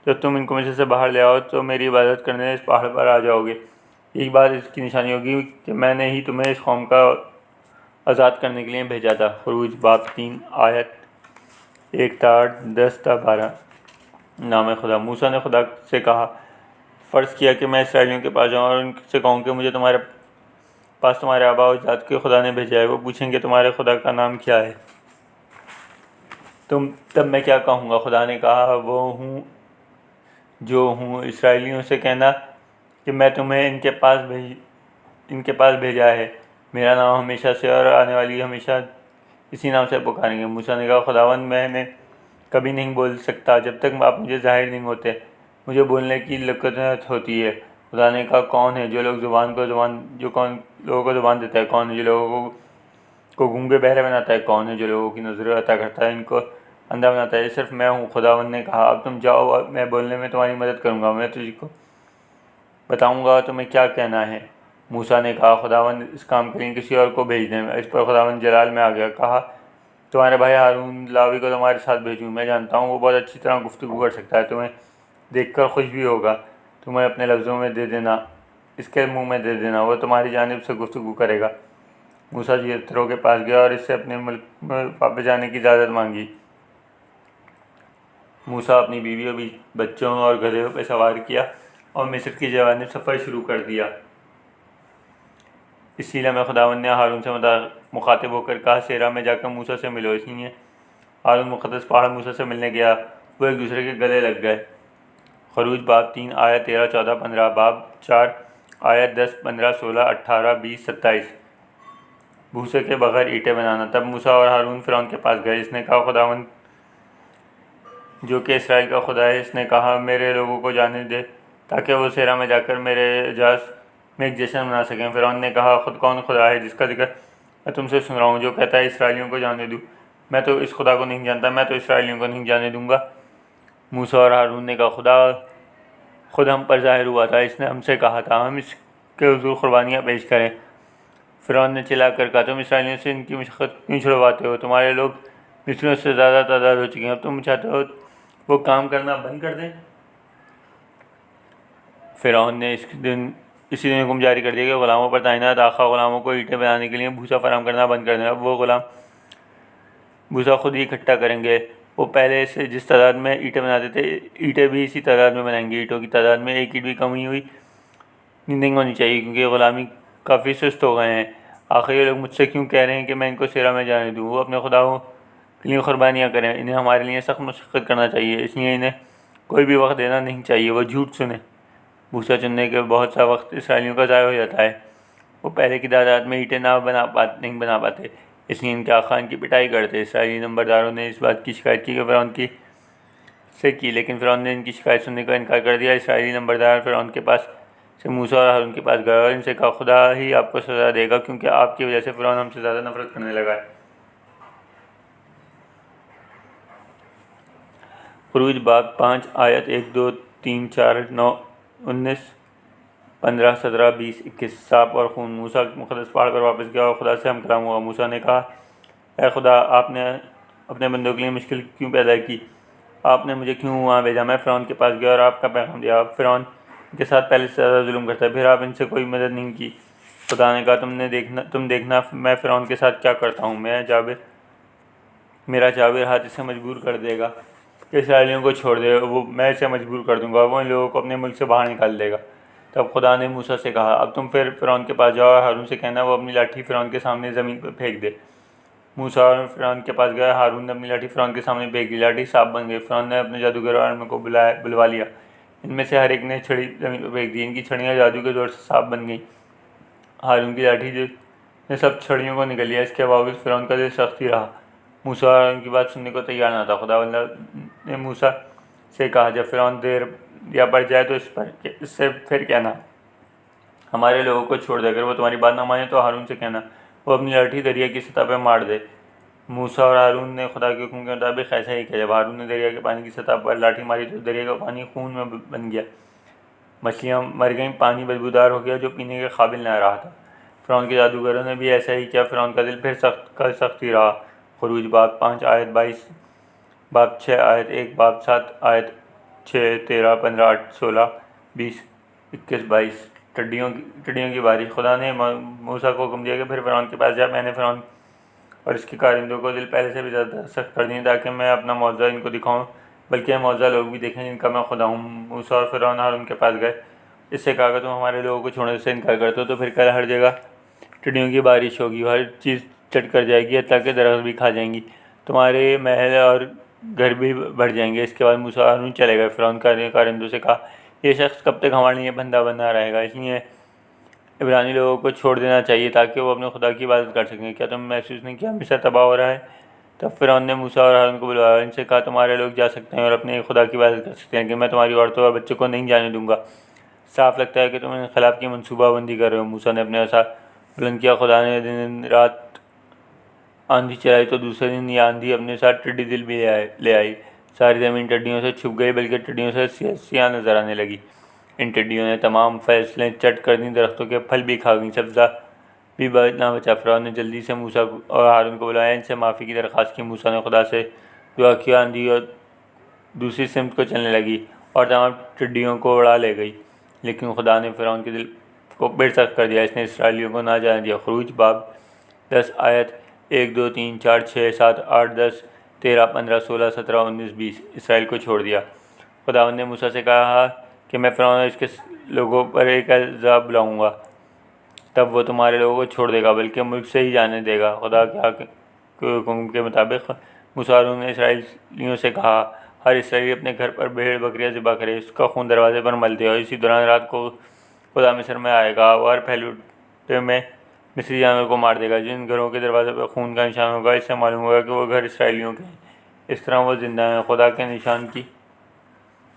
جب تم ان کو مصر سے باہر لے آؤ تو میری عبادت کرنے اس پہاڑ پر آ جاؤ گے۔ ایک بات اس کی نشانی ہوگی کہ میں نے ہی تمہیں اس قوم کا آزاد کرنے کے لیے بھیجا تھا۔ خروج باب 3 آیت 1 تا 8 10 تا 12۔ نام خدا۔ موسیٰ نے خدا سے کہا، فرض کیا کہ میں اسرائیلیوں کے پاس جاؤں اور ان سے کہوں کہ مجھے تمہارے پاس تمہارے آباء و اجداد کے خدا نے بھیجا ہے۔ وہ پوچھیں کہ تمہارے خدا کا نام کیا ہے؟ تب میں کیا کہوں گا؟ خدا نے کہا، وہ ہوں جو ہوں۔ اسرائیلیوں سے کہنا کہ میں تمہیں ان کے پاس بھیجا ہے، میرا نام ہمیشہ سے اور آنے والی ہمیشہ اسی نام سے پکاریں گے۔ موسیٰ نے کہا، خداوند، میں کبھی نہیں بول سکتا جب تک آپ مجھے ظاہر نہیں ہوتے، مجھے بولنے کی لکنت ہوتی ہے۔ خدا نے کہا، کون ہے جو لوگوں کو زبان دیتا ہے؟ کون ہے جو لوگوں کو گونگے بہرے بناتا ہے؟ کون ہے جو لوگوں کی نظر عطا کرتا ہے، ان کو اندھا بناتا ہے؟ یہ صرف میں ہوں۔ خداوند نے کہا، اب تم جاؤ، میں بولنے میں تمہاری مدد کروں گا، میں تجھ کو بتاؤں گا تمہیں کیا کہنا ہے۔ موسیٰ نے کہا، خداوند، اس کام کے لیے کسی اور کو بھیج دیں۔ اس پر خداوند جلال میں آ گیا، کہا، تمہارے بھائی ہارون لاوی کو تمہارے ساتھ بھیجوں، میں جانتا ہوں وہ بہت اچھی طرح گفتگو کر سکتا ہے، تمہیں دیکھ کر خوش بھی ہوگا، تمہیں اپنے لفظوں میں دے دینا، اس کے منہ میں دے دینا، وہ تمہاری جانب سے گفتگو کرے گا۔ موسیٰ یترو کے پاس گیا اور اس سے اپنے ملک میں واپس جانے کی اجازت مانگی۔ موسیٰ اپنی بیوی اور بچوں اور گدھوں پہ سوار کیا اور مصر کی جانب سفر شروع کر دیا۔ اس سلسلے میں خداوند نے ہارون سے مخاطب ہو کر کہا، سیرا میں جا کر موسیٰ سے ملو۔ اس لیے ہارون مقدس پہاڑ موسیٰ سے ملنے گیا، وہ ایک دوسرے کے گلے لگ گئے۔ خروج باب 3 آیت 13 14 15۔ باب 4 آیت 10 15 16 18 20 27۔ بھوسے کے بغیر اینٹیں بنانا۔ تب موسیٰ اور ہارون فرعون کے پاس گئے۔ اس نے کہا، خداوند جو کہ اسرائیل کا خدا ہے، اس نے کہا، میرے لوگوں کو جانے دے تاکہ وہ سیرا میں جا کر میرے اعزاز میں ایک جشن منا سکیں۔ فرعون نے کہا، خود کون خدا ہے جس کا ذکر میں تم سے سن رہا ہوں، جو کہتا ہے اسرائیلیوں کو جانے دوں؟ میں تو اس خدا کو نہیں جانتا، میں تو اسرائیلیوں کو نہیں جانے دوں گا۔ موسیٰ اور ہارون نے کہا، خدا خود ہم پر ظاہر ہوا تھا، اس نے ہم سے کہا تھا ہم اس کے حضور قربانیاں پیش کریں۔ فرعون نے چلا کر کہا، تم اسرائیلیوں سے ان کی مشقت کیوں چھڑواتے ہو؟ تمہارے لوگ مصریوں سے زیادہ تعداد ہو چکے ہیں، اب تم چاہتے ہو وہ کام کرنا بند کر دیں؟ فرعون نے اسی دن حکم جاری کر دیا کہ غلاموں پر تعینات آقا غلاموں کو اینٹیں بنانے کے لیے بھوسا فراہم کرنا بند کر دیں۔ اب وہ غلام بھوسا خود ہی اکٹھا کریں گے، وہ پہلے سے جس تعداد میں اینٹیں بناتے تھے اینٹیں بھی اسی تعداد میں بنائیں گے۔ اینٹوں کی تعداد میں ایک اینٹ بھی کمی ہوئی نہیں ہونی چاہیے، کیونکہ غلامی کافی سست ہو گئے ہیں۔ آخر یہ لوگ مجھ سے کیوں کہہ رہے ہیں کہ میں ان کو سیرا میں جانے دوں؟ وہ اپنے خداؤں کے لیے قربانیاں کریں، انہیں ہمارے لیے سخت مشقت کرنا چاہیے، اس لیے انہیں کوئی بھی وقت دینا نہیں چاہیے، وہ جھوٹ سنیں۔ بھوسا چننے کے بہت سا وقت اسرائیلیوں کا ضائع ہو جاتا ہے، وہ پہلے کی تعداد میں اینٹیں نہیں بنا پاتے، اس لیے ان کے آقا ان کی پٹائی کرتے۔ اسرائیلی نمبرداروں نے اس بات کی شکایت کی کہ فرعون سے کی، لیکن فرعون نے ان کی شکایت سننے کا انکار کر دیا۔ اسرائیلی نمبردار فرعون کے پاس سے موسیٰ اور ہارون کے پاس گئے اور ان سے کہا، خدا ہی آپ کو سزا دے گا، کیونکہ آپ کی وجہ سے فرعون ہم سے زیادہ نفرت کرنے لگا ہے۔ خروج باب 5 آیت 1 2 3 4 9 19 15 17 20 21۔ سانپ اور خون۔ موسیٰ مقدس پہاڑ پر واپس گیا اور خدا سے ہم کلام ہوا۔ موسیٰ نے کہا، اے خدا، آپ نے اپنے بندوں کے لیے مشکل کیوں پیدا کی؟ آپ نے مجھے کیوں وہاں بھیجا؟ میں فرعون کے پاس گیا اور آپ کا پیغام دیا، اب فرعون ان کے ساتھ پہلے سے زیادہ ظلم کرتا ہے، پھر آپ ان سے کوئی مدد نہیں کی۔ خدا نے کہا، تم دیکھنا میں فرعون کے ساتھ کیا کرتا ہوں، میرا جابر ہاتھ اسے مجبور کر دے گا کہ اسرائیلیوں کو چھوڑ دے، میں اسے مجبور کر دوں گا، وہ ان لوگوں کو اپنے ملک سے باہر نکال دے گا۔ تب خدا نے موسیٰ سے کہا اب تم پھر فرعون کے پاس جاؤ اور ہارون سے کہنا وہ اپنی لاٹھی فرعون کے سامنے زمین پر پھینک دے۔ موسیٰ اور فرعون کے پاس گئے، ہارون نے اپنی لاٹھی فرعون کے سامنے پھینک دی، لاٹھی سانپ بن گئی۔ فرعون نے اپنے جادوگروں اور علماء کو بلوا لیا، ان میں سے ہر ایک نے چھڑی زمین پر پھینک دی، ان کی چھڑیاں جادو کے زور سے سانپ بن گئیں۔ ہارون کی لاٹھی نے سب چھڑیوں کو نگل لیا، اس کے باوجود فرعون کا دل سخت ہی رہا، موسیٰ اور ہارون کی بات سننے کو تیار نہ تھا۔ خداوند نے موسیٰ سے کہا جب فرعون دیر یا پڑ جائے تو اس سے پھر کہنا ہمارے لوگوں کو چھوڑ دے، اگر وہ تمہاری بات نہ مانے تو ہارون سے کہنا وہ اپنی لاٹھی دریا کی سطح پہ مار دے۔ موسیٰ اور ہارون نے خدا کے حکم کے مطابق ایسا ہی کیا۔ جب ہارون نے دریا کے پانی کی سطح پر لاٹھی ماری تو دریا کا پانی خون میں بن گیا، مچھلیاں مر گئیں، پانی بدبودار ہو گیا جو پینے کے قابل نہ رہا تھا۔ فرعون کے جادوگروں نے بھی ایسا ہی کیا، فرعون کا دل پھر سخت ہی رہا۔ خروج باب 5 آیت 22، باب 6 آیت 1، باب 7 آیت 6، 13، 15، 16، 20، 21، 22۔ ٹڈیوں کی بارش۔ خدا نے موسیٰ کو حکم دیا کہ پھر فرعون کے پاس جا، میں نے فرعون اور اس کے کارندوں کو دل پہلے سے بھی زیادہ سخت کر دیں تاکہ میں اپنا معجزہ ان کو دکھاؤں، بلکہ یہ معجزہ لوگ بھی دیکھیں جن کا میں خدا ہوں۔ موسیٰ اور فرعون ہارون کے پاس گئے، اس سے کہا کہ تم ہمارے لوگوں کو چھوڑنے سے انکار کرتے ہو تو پھر کل ہر جگہ ٹڈیوں کی بارش ہوگی، ہر چیز چٹ کر جائے گی، حتیٰ کہ درخت بھی کھا جائیں گی، تمہارے محل اور گھر بھی بڑھ جائیں گے۔ اس کے بعد موسیٰ اور ہارون چلے گئے۔ فرعون نے کارندوں سے کہا یہ شخص کب تک ہمارے لیے بندہ بنا رہے گا، اس لیے عبرانی لوگوں کو چھوڑ دینا چاہیے تاکہ وہ اپنے خدا کی عبادت کر سکیں۔ کیا تم محسوس نہیں کیا مصر تباہ ہو رہا ہے؟ تب فرعون نے موسیٰ اور ہارون کو بلوایا اور ان سے کہا تمہارے لوگ جا سکتے ہیں اور اپنے خدا کی عبادت کر سکتے ہیں، لیکن میں تمہاری عورتوں اور بچوں کو نہیں جانے دوں گا۔ صاف لگتا ہے کہ تم انقلاب کی منصوبہ بندی کر رہے ہو۔ موسیٰ نے اپنے عصا بلند کیا، خدا نے دن رات آندھی چلائی تو دوسرے دن یہ آندھی اپنے ساتھ ٹڈی دل بھی لے آئی، ساری زمین ٹڈیوں سے چھپ گئی بلکہ ٹڈیوں سے سیاہ نظر آنے لگی۔ ان ٹڈیوں نے تمام فصلیں چٹ کر دیں، درختوں کے پھل بھی کھا گئیں، سبزہ بھی نہ بچا۔ فرعون نے جلدی سے موسیٰ اور ہارون کو بلایا، ان سے معافی کی درخواست کی۔ موسیٰ نے خدا سے دعا کی، آندھی اور دوسری سمت کو چلنے لگی اور تمام ٹڈیوں کو اڑا لے گئی، لیکن خدا نے فرعون کے دل کو پھر سخت کر دیا، اس نے اسرائیلیوں کو نہ جانے دیا۔ خروج باب 10 آیت 1، 2، 3، 4، 6، 7، 8، 10، 13، 15، 16، 17، 19، 20۔ اسرائیل کو چھوڑ دیا۔ خداوند نے موسیٰ سے کہا کہ میں فرعون اور اس کے لوگوں پر ایک عذاب بلاؤں گا، تب وہ تمہارے لوگوں کو چھوڑ دے گا بلکہ ملک سے ہی جانے دے گا۔ خدا کے حکم کے مطابق موسیٰ اور ہارون نے اسرائیلیوں سے کہا ہر اسرائیلی اپنے گھر پر بھیڑ بکریاں ذبح کرے، اس کا خون دروازے پر مل دے، اور اسی دوران رات کو خدا مصر میں آئے گا، وہ ہر پھیلوٹے میں مصری جانور کو مار دے گا۔ جن گھروں کے دروازے پر خون کا نشان ہوگا اس سے معلوم ہوگا کہ وہ گھر اسرائیلیوں کے ہیں، اس طرح وہ زندہ ہیں، خدا کے نشان کی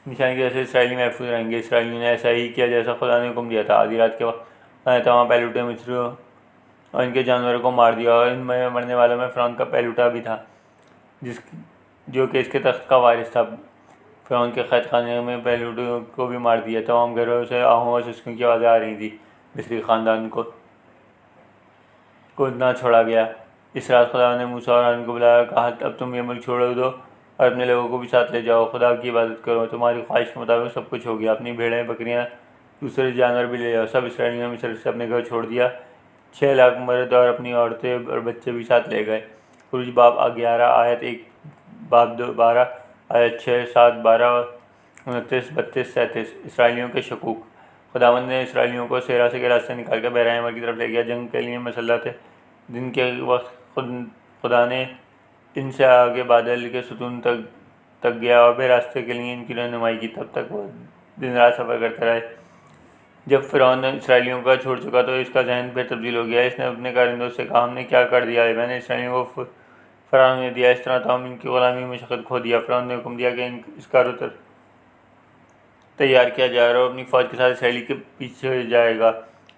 وجہ سے اسرائیلی محفوظ رہیں گے۔ اسرائیلیوں نے ایسا ہی کیا جیسا خدا نے حکم دیا تھا۔ آدھی رات کے وقت خدا نے تمام پہلوٹے مصریوں اور ان کے جانوروں کو مار دیا، اور ان میں مرنے والوں میں فرعون کا پہلوٹا بھی تھا جو کہ اس کے تخت کا وارث تھا۔ فرعون کے قید خانے میں پہلوٹوں کو بھی مار دیا، تمام گھروں سے آہوں اور سسکیوں کی آوازیں آ رہی تھیں، مصری خاندان کو نہ چھوڑا گیا۔ اس رات خدا نے موسیٰ اور ہارون کو بلایا اور کہا اب تم یہ ملک چھوڑ دو اور اپنے لوگوں کو بھی ساتھ لے جاؤ، خدا کی عبادت کرو، تمہاری خواہش کے مطابق سب کچھ ہو گیا، اپنی بھیڑیں بکریاں دوسرے جانور بھی لے جاؤ۔ سب اسرائیلیوں نے مصر سے اپنے گھر چھوڑ دیا، 6 لاکھ مرد اور اپنی عورتیں اور بچے بھی ساتھ لے گئے۔ خروج باب 11 آیت 1، باب 12 آیت 6، 7، 12، 29، 32، 37۔ اسرائیلیوں کے شکوک۔ خداوند نے اسرائیلیوں کو سیرا سے کے راستے نکال کر بحیرہ احمر کی طرف لے گیا، جنگ کے لیے مسلح تھے۔ دن کے وقت خدا نے ان سے آگے بادل کے ستون تک گیا اور بے راستے کے لیے ان کی رہنمائی کی، تب تک وہ دن رات سفر کرتے رہے۔ جب فرعون اسرائیلیوں کا چھوڑ چکا تو اس کا ذہن پھر تبدیل ہو گیا، اس نے اپنے کارندوں سے کہا ہم نے کیا کر دیا ہے، میں نے اسرائیلیوں کو فرعون نے دیا، اس طرح تو ہم ان کی غلامی میں مشقت کھو دیا۔ فرعون نے حکم دیا کہ اس کا رتر تیار کیا جائے اور اپنی فوج کے ساتھ اسرائیلی کے پیچھے جائے گا۔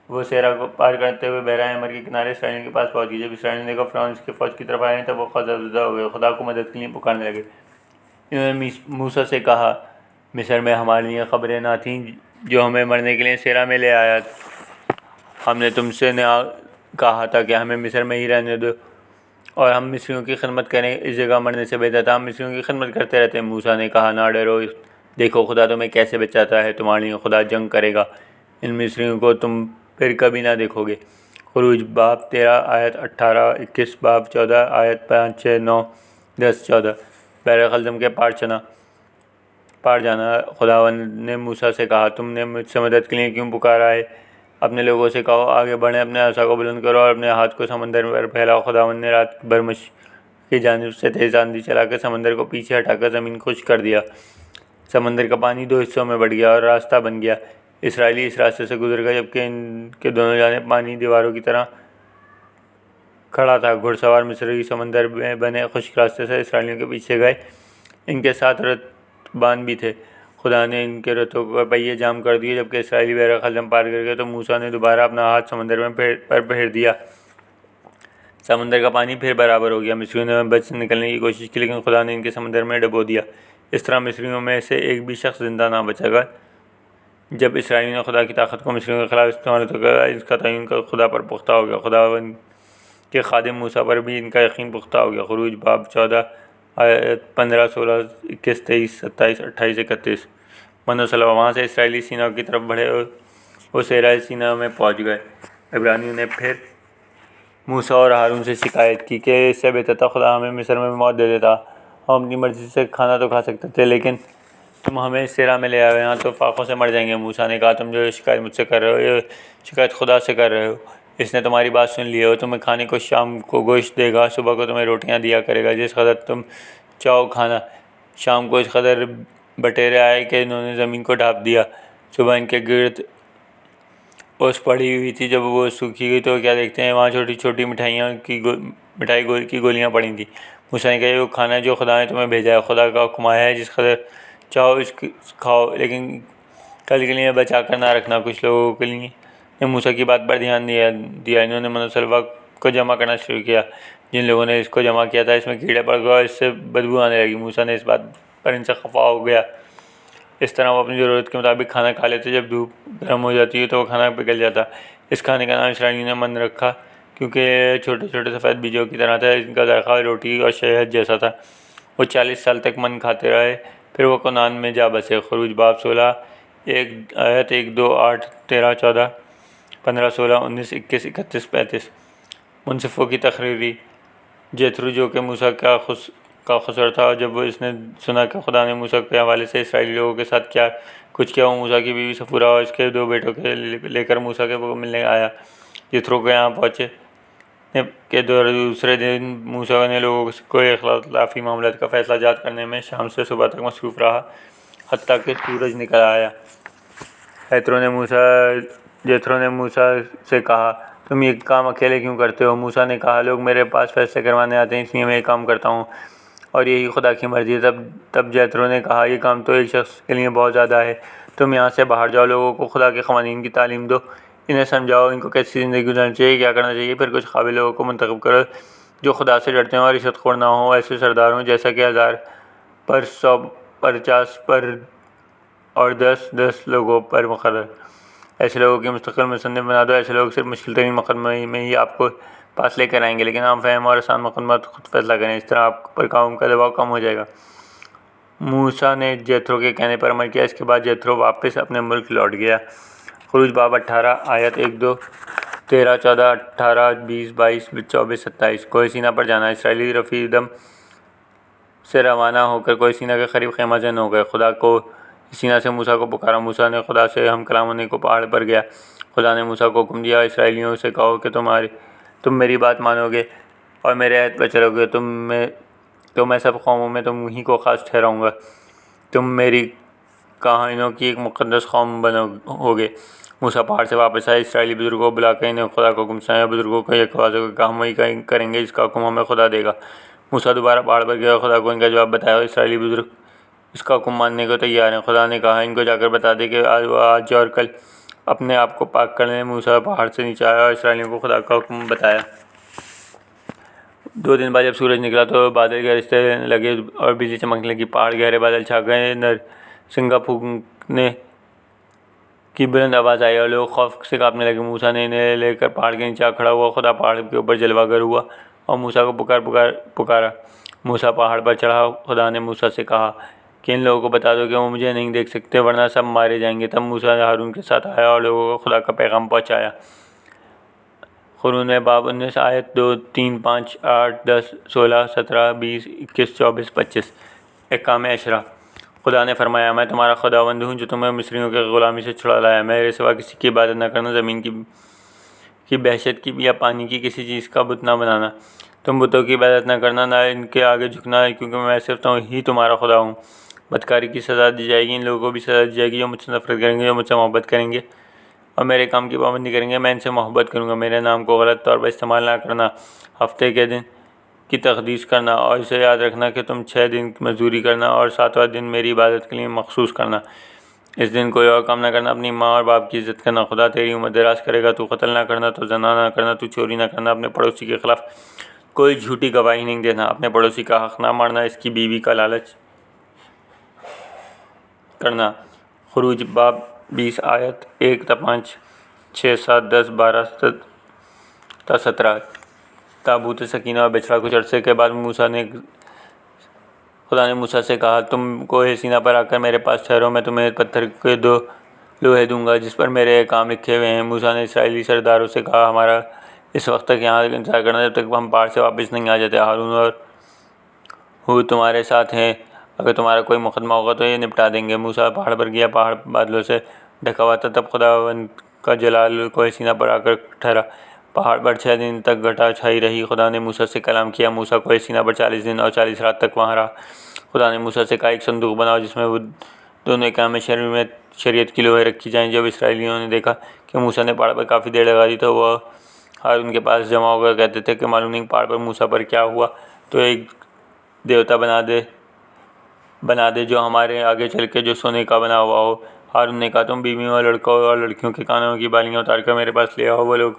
وہ سیرا کو پار کرتے ہوئے بحیرہ احمر کے کنارے اسرائیلیوں کے پاس پہنچ گئے۔ جب اسرائیلیوں نے دیکھا فرعون اس کی فوج کی طرف آئے ہیں تب وہ خوفزدہ ہو گئے، خدا کو مدد کے لیے پکارنے لگے۔ انہوں نے موسیٰ سے کہا مصر میں ہمارے لیے خبریں نہ تھیں جو ہمیں مرنے کے لیے سیرا میں لے آیا، ہم نے تم سے کہا تھا کہ ہمیں مصر میں ہی رہنے دو اور ہم مصریوں کی خدمت کریں، اس جگہ مرنے سے بہتر تھا ہم مصریوں کی خدمت کرتے رہتے۔ موسیٰ نے کہا نہ ڈرو، دیکھو خدا تمہیں کیسے بچاتا ہے، تمہارے لیے خدا جنگ کرے گا، ان مصریوں کو تم پھر کبھی نہ دیکھو گے۔ خروج باب 13 آیت 18، 21، باب 14 آیت 5، 6، 9، 10، 14۔ بحر خلزم کے پار چنا۔ پار جانا۔ خداوند نے موسیٰ سے کہا، تم نے مجھ سے مدد کے لیے کیوں پکارا ہے؟ اپنے لوگوں سے کہو آگے بڑھیں، اپنے عصا کو بلند کرو اور اپنے ہاتھ کو سمندر پر پھیلاؤ۔ خداوند نے رات بھر مشرق کی جانب سے تیز آندھی چلا کر سمندر کو پیچھے ہٹا کر زمین کو خشک کر دیا۔ سمندر کا پانی 2 حصوں میں بٹ گیا اور راستہ بن گیا۔ اسرائیلی اس راستے سے گزر گئے جبکہ ان کے دونوں جانب پانی دیواروں کی طرح کھڑا تھا۔ گھڑ سوار مصری سمندر میں بنے خشک راستے سے اسرائیلیوں کے پیچھے گئے۔ ان کے ساتھ رتبان بھی تھے۔ خدا نے ان کے رتھوں کے پہیے جام کر دیے۔ جبکہ اسرائیلی بحر خلزم پار کر گئے تو موسیٰ نے دوبارہ اپنا ہاتھ سمندر پر پھیر دیا۔ سمندر کا پانی پھر برابر ہو گیا۔ مصریوں نے بچ نکلنے کی کوشش کی لیکن خدا نے ان کے سمندر میں ڈبو دیا۔ اس طرح مصریوں میں سے ایک بھی شخص زندہ نہ بچا گا۔ جب اسرائیلیوں نے خدا کی طاقت کو مصریوں کے خلاف استعمال کیا، اس کا تعین خدا پر پختہ ہو گیا۔ خداوند کے خادم موسیٰ پر بھی ان کا یقین پختہ ہو گیا۔ خروج باب 14 آیت 15، 16، 21، 23، 27، 28، 31۔ من و سلوہ۔ وہاں سے اسرائیلی سینا کی طرف بڑھے اور وہ صحرائے سینا میں پہنچ گئے۔ عبرانیوں نے پھر موسیٰ اور ہارون سے شکایت کی کہ اس سے بہتر تھا خدا ہمیں مصر میں موت دے دیتا، ہم اپنی مرضی سے کھانا تو کھا سکتے تھے لیکن تم ہمیں اس صحرا میں لے آئے، یہاں تو فاقوں سے مر جائیں گے۔ موسیٰ نے کہا، تم جو شکایت مجھ سے کر رہے ہو یہ شکایت خدا سے کر رہے ہو۔ اس نے تمہاری بات سن لی ہے، وہ تمہیں کھانے کو شام کو گوشت دے گا، صبح کو تمہیں روٹیاں دیا کرے گا جس قدر تم چاہو کھانا۔ شام کو اس قدر بٹیرے آئے کہ انہوں نے زمین کو ڈھانپ دیا۔ صبح ان کے گرد اوس پڑی ہوئی تھی، جب وہ سوکھی گئی تو کیا دیکھتے ہیں وہاں چھوٹی چھوٹی مٹھائی کی گولیاں پڑی تھیں۔ موسیٰ نے کہا، یہ وہ کھانا ہے جو خدا نے تمہیں بھیجا ہے۔ خدا کا حکم آیا ہے، جس قدر چاہو اس کھاؤ لیکن کل کے لیے بچا کر نہ رکھنا۔ کچھ لوگوں کے لیے نے موسیٰ کی بات پر دھیان دیا، انہوں نے من و سلوہ کو جمع کرنا شروع کیا۔ جن لوگوں نے اس کو جمع کیا تھا اس میں کیڑے پڑ گئے اور اس سے بدبو آنے لگی۔ موسیٰ نے اس بات پر ان سے خفا ہو گیا۔ اس طرح وہ اپنی ضرورت کے مطابق کھانا کھا لیتے، جب دھوپ گرم ہو جاتی تو وہ کھانا پگھل جاتا۔ اس کھانے کا نام اسرائیلیوں نے من رکھا کیونکہ یہ چھوٹے چھوٹے سفید بیجوں کی طرح تھا۔ ان کا ذائقہ روٹی اور شہد جیسا تھا۔ وہ 40 سال تک من کھاتے رہے، پھر وہ کنعان میں جا بسے۔ خروج باب 16 آیت 1، 2، 8، 13، 14، 15، 16، 19، 21، 31، 35۔ منصفوں کی تقرری۔ جیتھرو جو کہ موسیٰ کا خسر تھا، اور جب اس نے سنا کہ خدا نے موسیٰ کے حوالے سے اسرائیلی لوگوں کے ساتھ کیا کچھ کیا، وہ موسیٰ کی بیوی سفورہ اور اس کے 2 بیٹوں کے لے کر موسیٰ کے ملنے آیا۔ جیتھرو کے یہاں پہنچے کے دوسرے دن موسیٰ نے لوگوں کو اختلافی معاملات کا فیصلہ جات کرنے میں شام سے صبح تک مصروف رہا حتیٰ کہ سورج نکل آیا۔ جیتھرو نے موسیٰ سے کہا، تم یہ کام اکیلے کیوں کرتے ہو؟ موسیٰ نے کہا، لوگ میرے پاس فیصلے کروانے آتے ہیں، اس لیے میں یہ کام کرتا ہوں اور یہی خدا کی مرضی ہے۔ تب جیتھرو نے کہا، یہ کام تو ایک شخص کے لیے بہت زیادہ ہے، تم یہاں سے باہر جاؤ، لوگوں کو خدا کے قوانین کی تعلیم دو، انہیں سمجھاؤ ان کو کیسی زندگی گزارنی چاہیے، کیا کرنا چاہیے، پھر کچھ قابل لوگوں کو منتخب کرو جو خدا سے ڈرتے ہوں اور رشوت خور نہ ہوں، ایسے سردار ہوں جیسا کہ 1000 پر 100 پر 50 پر اور 10 لوگوں پر مقرر۔ ایسے لوگوں کی مستقل مصنف بنا دو۔ ایسے لوگ صرف مشکل ترین مقدمے میں ہی آپ کو پاس لے کر آئیں گے لیکن عام فہم اور آسان مقدمات خود فیصلہ کریں، اس طرح آپ پر قوم کا دباؤ کم ہو جائے گا۔ موسیٰ نے جیتھرو کے کہنے پر عمل کیا۔ اس کے بعد جیتھرو واپس اپنے ملک لوٹ گیا۔ خروج باب 18 آیت 1، 2، 13، 14، 18، 20، 22، 24، 27۔ کوہ سینا پر جانا۔ اسرائیلی رفیدم سے روانہ ہو کر کوہ سینا کے قریب خیمہ زن ہو گئے۔ خدا کو سینا سے موسیٰ کو پکارا۔ موسیٰ نے خدا سے ہم کلام ہونے کو پہاڑ پر گیا۔ خدا نے موسیٰ کو حکم دیا، اسرائیلیوں سے کہو کہ تم میری بات مانو گے اور میرے عہد پر چلو گے تو میں سب قوموں میں تم ہی کو خاص ٹھہراؤں گا، تم میری کہانیوں کی ایک مقدس قوم ہوگے۔ موسیٰ پہاڑ سے واپس آئے، اسرائیلی بزرگوں کو بلا کر انہیں خدا کا حکم سنایا۔ بزرگوں کو یہ واضح ہوا کہ ہم وہی کریں گے جس کا حکم ہمیں خدا دے گا۔ موسیٰ دوبارہ پہاڑ پر گیا اور خدا کو ان کا جواب بتایا اور اسرائیلی بزرگ اس کا حکم ماننے کو تیار ہیں۔ خدا نے کہا، ان کو جا کر بتا دے کہ آج اور کل اپنے آپ کو پاک کر لیں۔ موسیٰ پہاڑ سے نیچے آیا اور اسرائیلیوں کو خدا کا حکم بتایا۔ 2 دن بعد جب سورج نکلا تو بادل گرجنے لگے اور بجلی چمکنے لگی، پہاڑ گہرے بادل چھا گئے، نرسنگا پھونکنے کی بلند آواز آئی اور لوگ خوف سے کانپنے لگے۔ موسیٰ نے انہیں لے کر پہاڑ کے نیچے کھڑا ہوا۔ خدا پہاڑ کے اوپر جلوہ گر ہوا اور موسیٰ کو پکارا۔ موسیٰ پہاڑ پر چڑھا۔ خدا نے موسیٰ سے کہا کہ ان لوگوں کو بتا دو کہ وہ مجھے نہیں دیکھ سکتے ورنہ سب مارے جائیں گے۔ تب موسیٰ ہارون کے ساتھ آیا اور لوگوں کو خدا کا پیغام پہنچایا۔ خروج باب 19 آیت 2، 3، 5، 8، 10، 16، 17، 20، 21، 24، 25۔ احکام عشرہ۔ خدا نے فرمایا میں تمہارا خداوند ہوں جو تمہیں مصریوں کے غلامی سے چھڑا لایا، میرے سوا کسی کی عبادت نہ کرنا، زمین کی بحشت کی یا پانی کی کسی چیز کا بت نہ بنانا، تم بتوں کی عبادت نہ کرنا، نہ ان کے آگے جھکنا، کیونکہ میں صرف ہی تمہارا خدا ہوں۔ بدکاری کی سزا دی جائے گی، ان لوگوں کو بھی سزا دی جائے گی جو مجھ سے نفرت کریں گے، جو مجھ سے محبت کریں گے اور میرے کام کی پابندی کریں گے، میں ان سے محبت کروں گا۔ میرے نام کو غلط طور پر استعمال نہ کرنا، ہفتے کے دن کی تقدیس کرنا اور اسے یاد رکھنا کہ تم 6 دن مزدوری کرنا اور 7واں دن میری عبادت کے لیے مخصوص کرنا۔ اس دن کوئی اور کام نہ کرنا، اپنی ماں اور باپ کی عزت کرنا، خدا تیری عمر دراز کرے گا۔ تو قتل نہ کرنا، تو زنا نہ کرنا، تو چوری نہ کرنا، اپنے پڑوسی کے خلاف کوئی جھوٹی گواہی نہیں دینا، اپنے پڑوسی کا حق نہ مارنا، اس کی بیوی کا لالچ کرنا۔ خروج باب 20 آیت 1 تا 5، 6، 7، 10، 12 تا 17۔ تابوت سکینہ اور بچھڑا۔ کچھ عرصے کے بعد خدا نے موسیٰ سے کہا، تم کوہ سینا پر آ کر میرے پاس ٹھہرو، میں تمہیں پتھر کے 2 لوہے دوں گا جس پر میرے احکام لکھے ہوئے ہیں۔ موسیٰ نے اسرائیلی سرداروں سے کہا، ہمارا اس وقت تک یہاں انتظار کرنا جب تک ہم پہاڑ سے واپس نہیں آ جاتے۔ ہارون اور ہود تمہارے ساتھ ہیں، اگر تمہارا کوئی مقدمہ ہوگا تو یہ نپٹا دیں گے۔ موسیٰ پہاڑ پر گیا، پہاڑ بادلوں سے ڈھکا ہوا تھا، تب خداوند کا جلال کوہ سینا پر آ کر ٹھہرا۔ پہاڑ پر 6 دن تک گھٹا چھائی رہی۔ خدا نے موسیٰ سے کلام کیا۔ موسیٰ کوہ سینا پر 40 دن اور 40 رات تک وہاں رہا۔ خدا نے موسیٰ سے کہا، ایک صندوق بناؤ جس میں وہ دونوں احکام شریعت کی لوحیں رکھی جائیں۔ جب اسرائیلیوں نے دیکھا کہ موسیٰ نے پہاڑ پر کافی دیر لگا دی تو وہ ہارون کے پاس جمع ہو کر کہتے تھے کہ معلوم نہیں پہاڑ پر موسیٰ پر کیا ہوا، تو ایک دیوتا بنا دے جو ہمارے آگے چل کے جو سونے کا بنا ہوا ہو۔ ہارون نے کہا، تم بیویوں اور لڑکوں اور لڑکیوں کے کانوں کی بالیاں اتار کر میرے پاس لے آؤ۔ وہ لوگ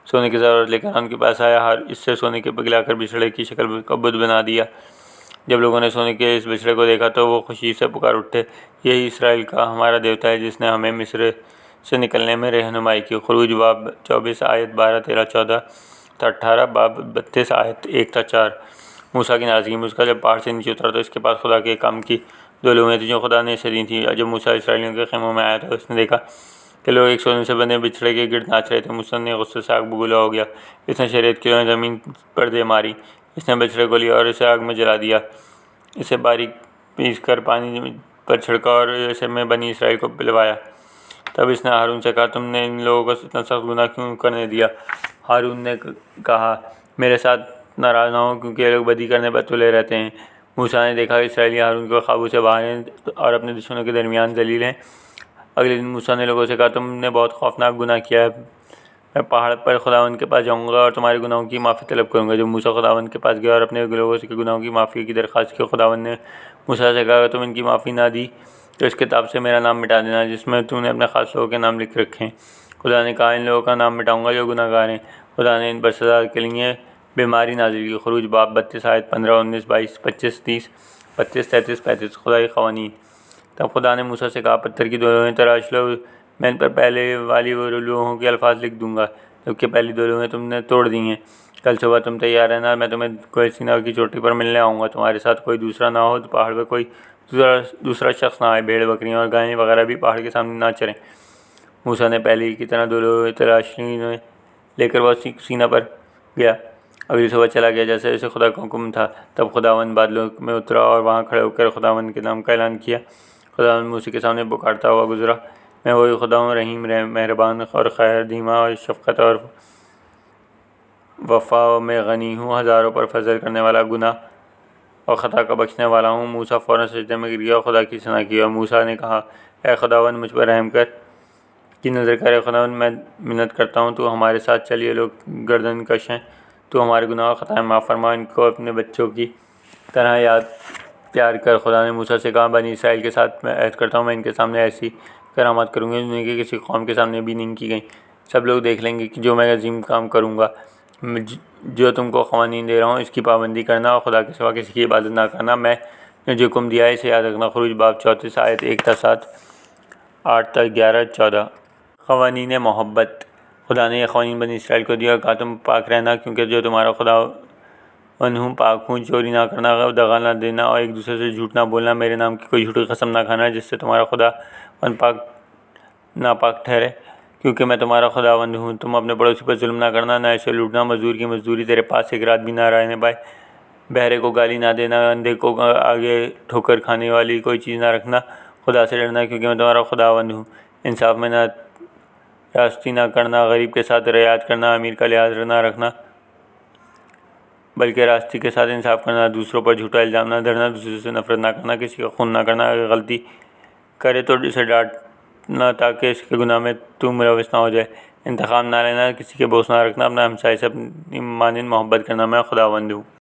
سونے کی ضرورت لے کر ان کے پاس آیا، اس سے سونے کے پگھلا کر بچھڑے کی شکل کا بت بنا دیا۔ جب لوگوں نے سونے کے اس بچھڑے کو دیکھا تو وہ خوشی سے پکار اٹھے، یہی اسرائیل کا ہمارا دیوتا ہے جس نے ہمیں مصر سے نکلنے میں رہنمائی کی۔ خروج باب 24 آیت 12، 13، 14 تا 18، باب 32 آیت 1 تا 4۔ موسیٰ کی ناراضگی۔ موسیٰ جب پہاڑ سے نیچے اترا تو اس کے پاس خدا کے کام کی 2 لوحیں تھیں جو خدا نے اسے دی تھیں۔ جب موسیٰ اسرائیلیوں کے خیموں میں آیا تو اس نے دیکھا کہ لوگ ایک سونے سے بنے بچھڑے کے گرد ناچ رہے تھے۔ موسیٰ نے غصے سے آگ بگولا ہو گیا، اس نے شریعت کی لوحیں زمین پر دے ماری، اس نے بچھڑے کو لیا اور اسے آگ میں جلا دیا، اسے باریک پیس کر پانی پر چھڑکا اور اسے میں بنی اسرائیل کو پلوایا۔ تب اس نے ہارون سے کہا، تم نے ان لوگوں کو اتنا سخت گناہ کیوں کرنے دیا؟ ہارون نے کہا، میرے ساتھ ناراض نہ ہو کیونکہ یہ لوگ بدی کرنے پر تلے رہتے ہیں۔ موسیٰ نے دیکھا کہ اسرائیلی ہارون کے قابو سے باہر ہیں اور اپنے دشمنوں کے درمیان ذلیل ہیں۔ اگلے دن موسیٰ نے لوگوں سے کہا، تم نے بہت خوفناک گناہ کیا ہے، میں پہاڑ پر خداوند کے پاس جاؤں گا اور تمہارے گناہوں کی معافی طلب کروں گا۔ جب موسیٰ خداوند کے پاس گیا اور اپنے لوگوں کے گناہوں کی معافی کی درخواست کی، خداوند نے موسیٰ سے کہا، اگر تم ان کی معافی نہ دی تو اس کتاب سے میرا نام مٹا دینا جس میں تم نے اپنے خاص لوگوں کے نام لکھ رکھے ہیں۔ خدا نے کہا، ان لوگوں کا نام مٹاؤں گا جو گناہ گار ہیں۔ خدا نے ان پر سزا کے لیے بیماری نازل کی۔ خروج باب 32 آیت 15، 19، 22، 25، 30، 32، 33، 35۔ خدائی قوانین۔ تب خدا نے موسیٰ سے کہا، پتھر کی 2 لوحیں تراش لو، میں ان پر پہلے والی وہ لوحوں کے الفاظ لکھ دوں گا جبکہ پہلی 2 لوحیں تم نے توڑ دی ہیں۔ کل صبح تم تیار رہنا، میں تمہیں کوہ سینا کی چوٹی پر ملنے آؤں گا، تمہارے ساتھ کوئی دوسرا نہ ہو، پہاڑ پر کوئی دوسرا شخص نہ آئے، بھیڑ بکریاں اور گائیں وغیرہ بھی پہاڑ کے سامنے نہ چریں۔ موسیٰ نے پہلے کی طرح 2 لوہیں تراش لی، لے کر وہ سینا پر گیا، اگلی صبح چلا گیا جیسے جیسے خدا کا حکم تھا۔ تب خداوند بادلوں میں اترا اور وہاں کھڑے ہو کر خداوند کے نام کا اعلان کیا۔ خداوند موسیٰ کے سامنے پکارتا ہوا گزرا، میں وہی خدا ہوں، رحیم، مہربان اور خیر، دھیما اور شفقت اور وفا میں غنی ہوں، ہزاروں پر فضل کرنے والا، گناہ اور خطا کا بخشنے والا ہوں۔ موسیٰ فوراً سجدے میں گر گیا اور خدا کی ثنا کی، اور موسیٰ نے کہا، اے خداوند مجھ پر رحم کی نظر کر، اے خداوند میں منت کرتا ہوں تو ہمارے ساتھ چل، یہ لوگ گردن کش ہیں، تو ہمارے گناہ اور خطائیں معاف فرما، ان کو اپنے بچوں کی طرح پیار کر۔ خدا نے موسیٰ سے کہا، بنی اسرائیل کے ساتھ میں عہد کرتا ہوں، میں ان کے سامنے ایسی کرامات کروں گی دنیا کی کسی قوم کے سامنے بھی نہیں کی گئیں۔ سب لوگ دیکھ لیں گے کہ جو میں عظیم کام کروں گا۔ جو تم کو قوانین دے رہا ہوں اس کی پابندی کرنا اور خدا کے سوا کسی کی عبادت نہ کرنا، میں نے جو حکم دیا ہے اسے یاد رکھنا۔ خروج باب 34 آیت 1 تا 7، 8 تا 11، 14۔ قوانین محبت۔ خدا نے یہ قوانین بنی اسرائیل کو دیا اور کہا، تم پاک رہنا کیونکہ جو تمہارا خداوند ہوں پاک ہوں، چوری نہ کرنا، دغا نہ دینا اور ایک دوسرے سے جھوٹ نہ بولنا، میرے نام کی کوئی جھوٹی قسم نہ کھانا جس سے تمہارا خداوند ناپاک ٹھہرے، کیونکہ میں تمہارا خداوند ہوں۔ تم اپنے پڑوسی پر ظلم نہ کرنا، نہ اسے لوٹنا، مزدور کی مزدوری تیرے پاس ایک رات بھی نہ رہنے پائے، بہرے کو گالی نہ دینا، اندھے کو آگے ٹھوکر کھانے والی کوئی چیز نہ رکھنا، خدا سے ڈرنا کیونکہ میں تمہارا خداوند ہوں، انصاف میں نہ راستی نہ کرنا، غریب کے ساتھ رعایت کرنا، امیر کا لحاظ نہ رکھنا بلکہ راستی کے ساتھ انصاف کرنا، دوسروں پر جھوٹا الزام نہ دھرنا، دوسروں سے نفرت نہ کرنا، کسی کا خون نہ کرنا، اگر غلطی کرے تو اسے ڈانٹنا تاکہ اس کے گناہ میں تو ملوث نہ ہو جائے، انتقام نہ لینا، کسی کے بوس نہ رکھنا، اپنے ہمسائے سے اپنی مانند محبت کرنا، میں خداوند ہوں۔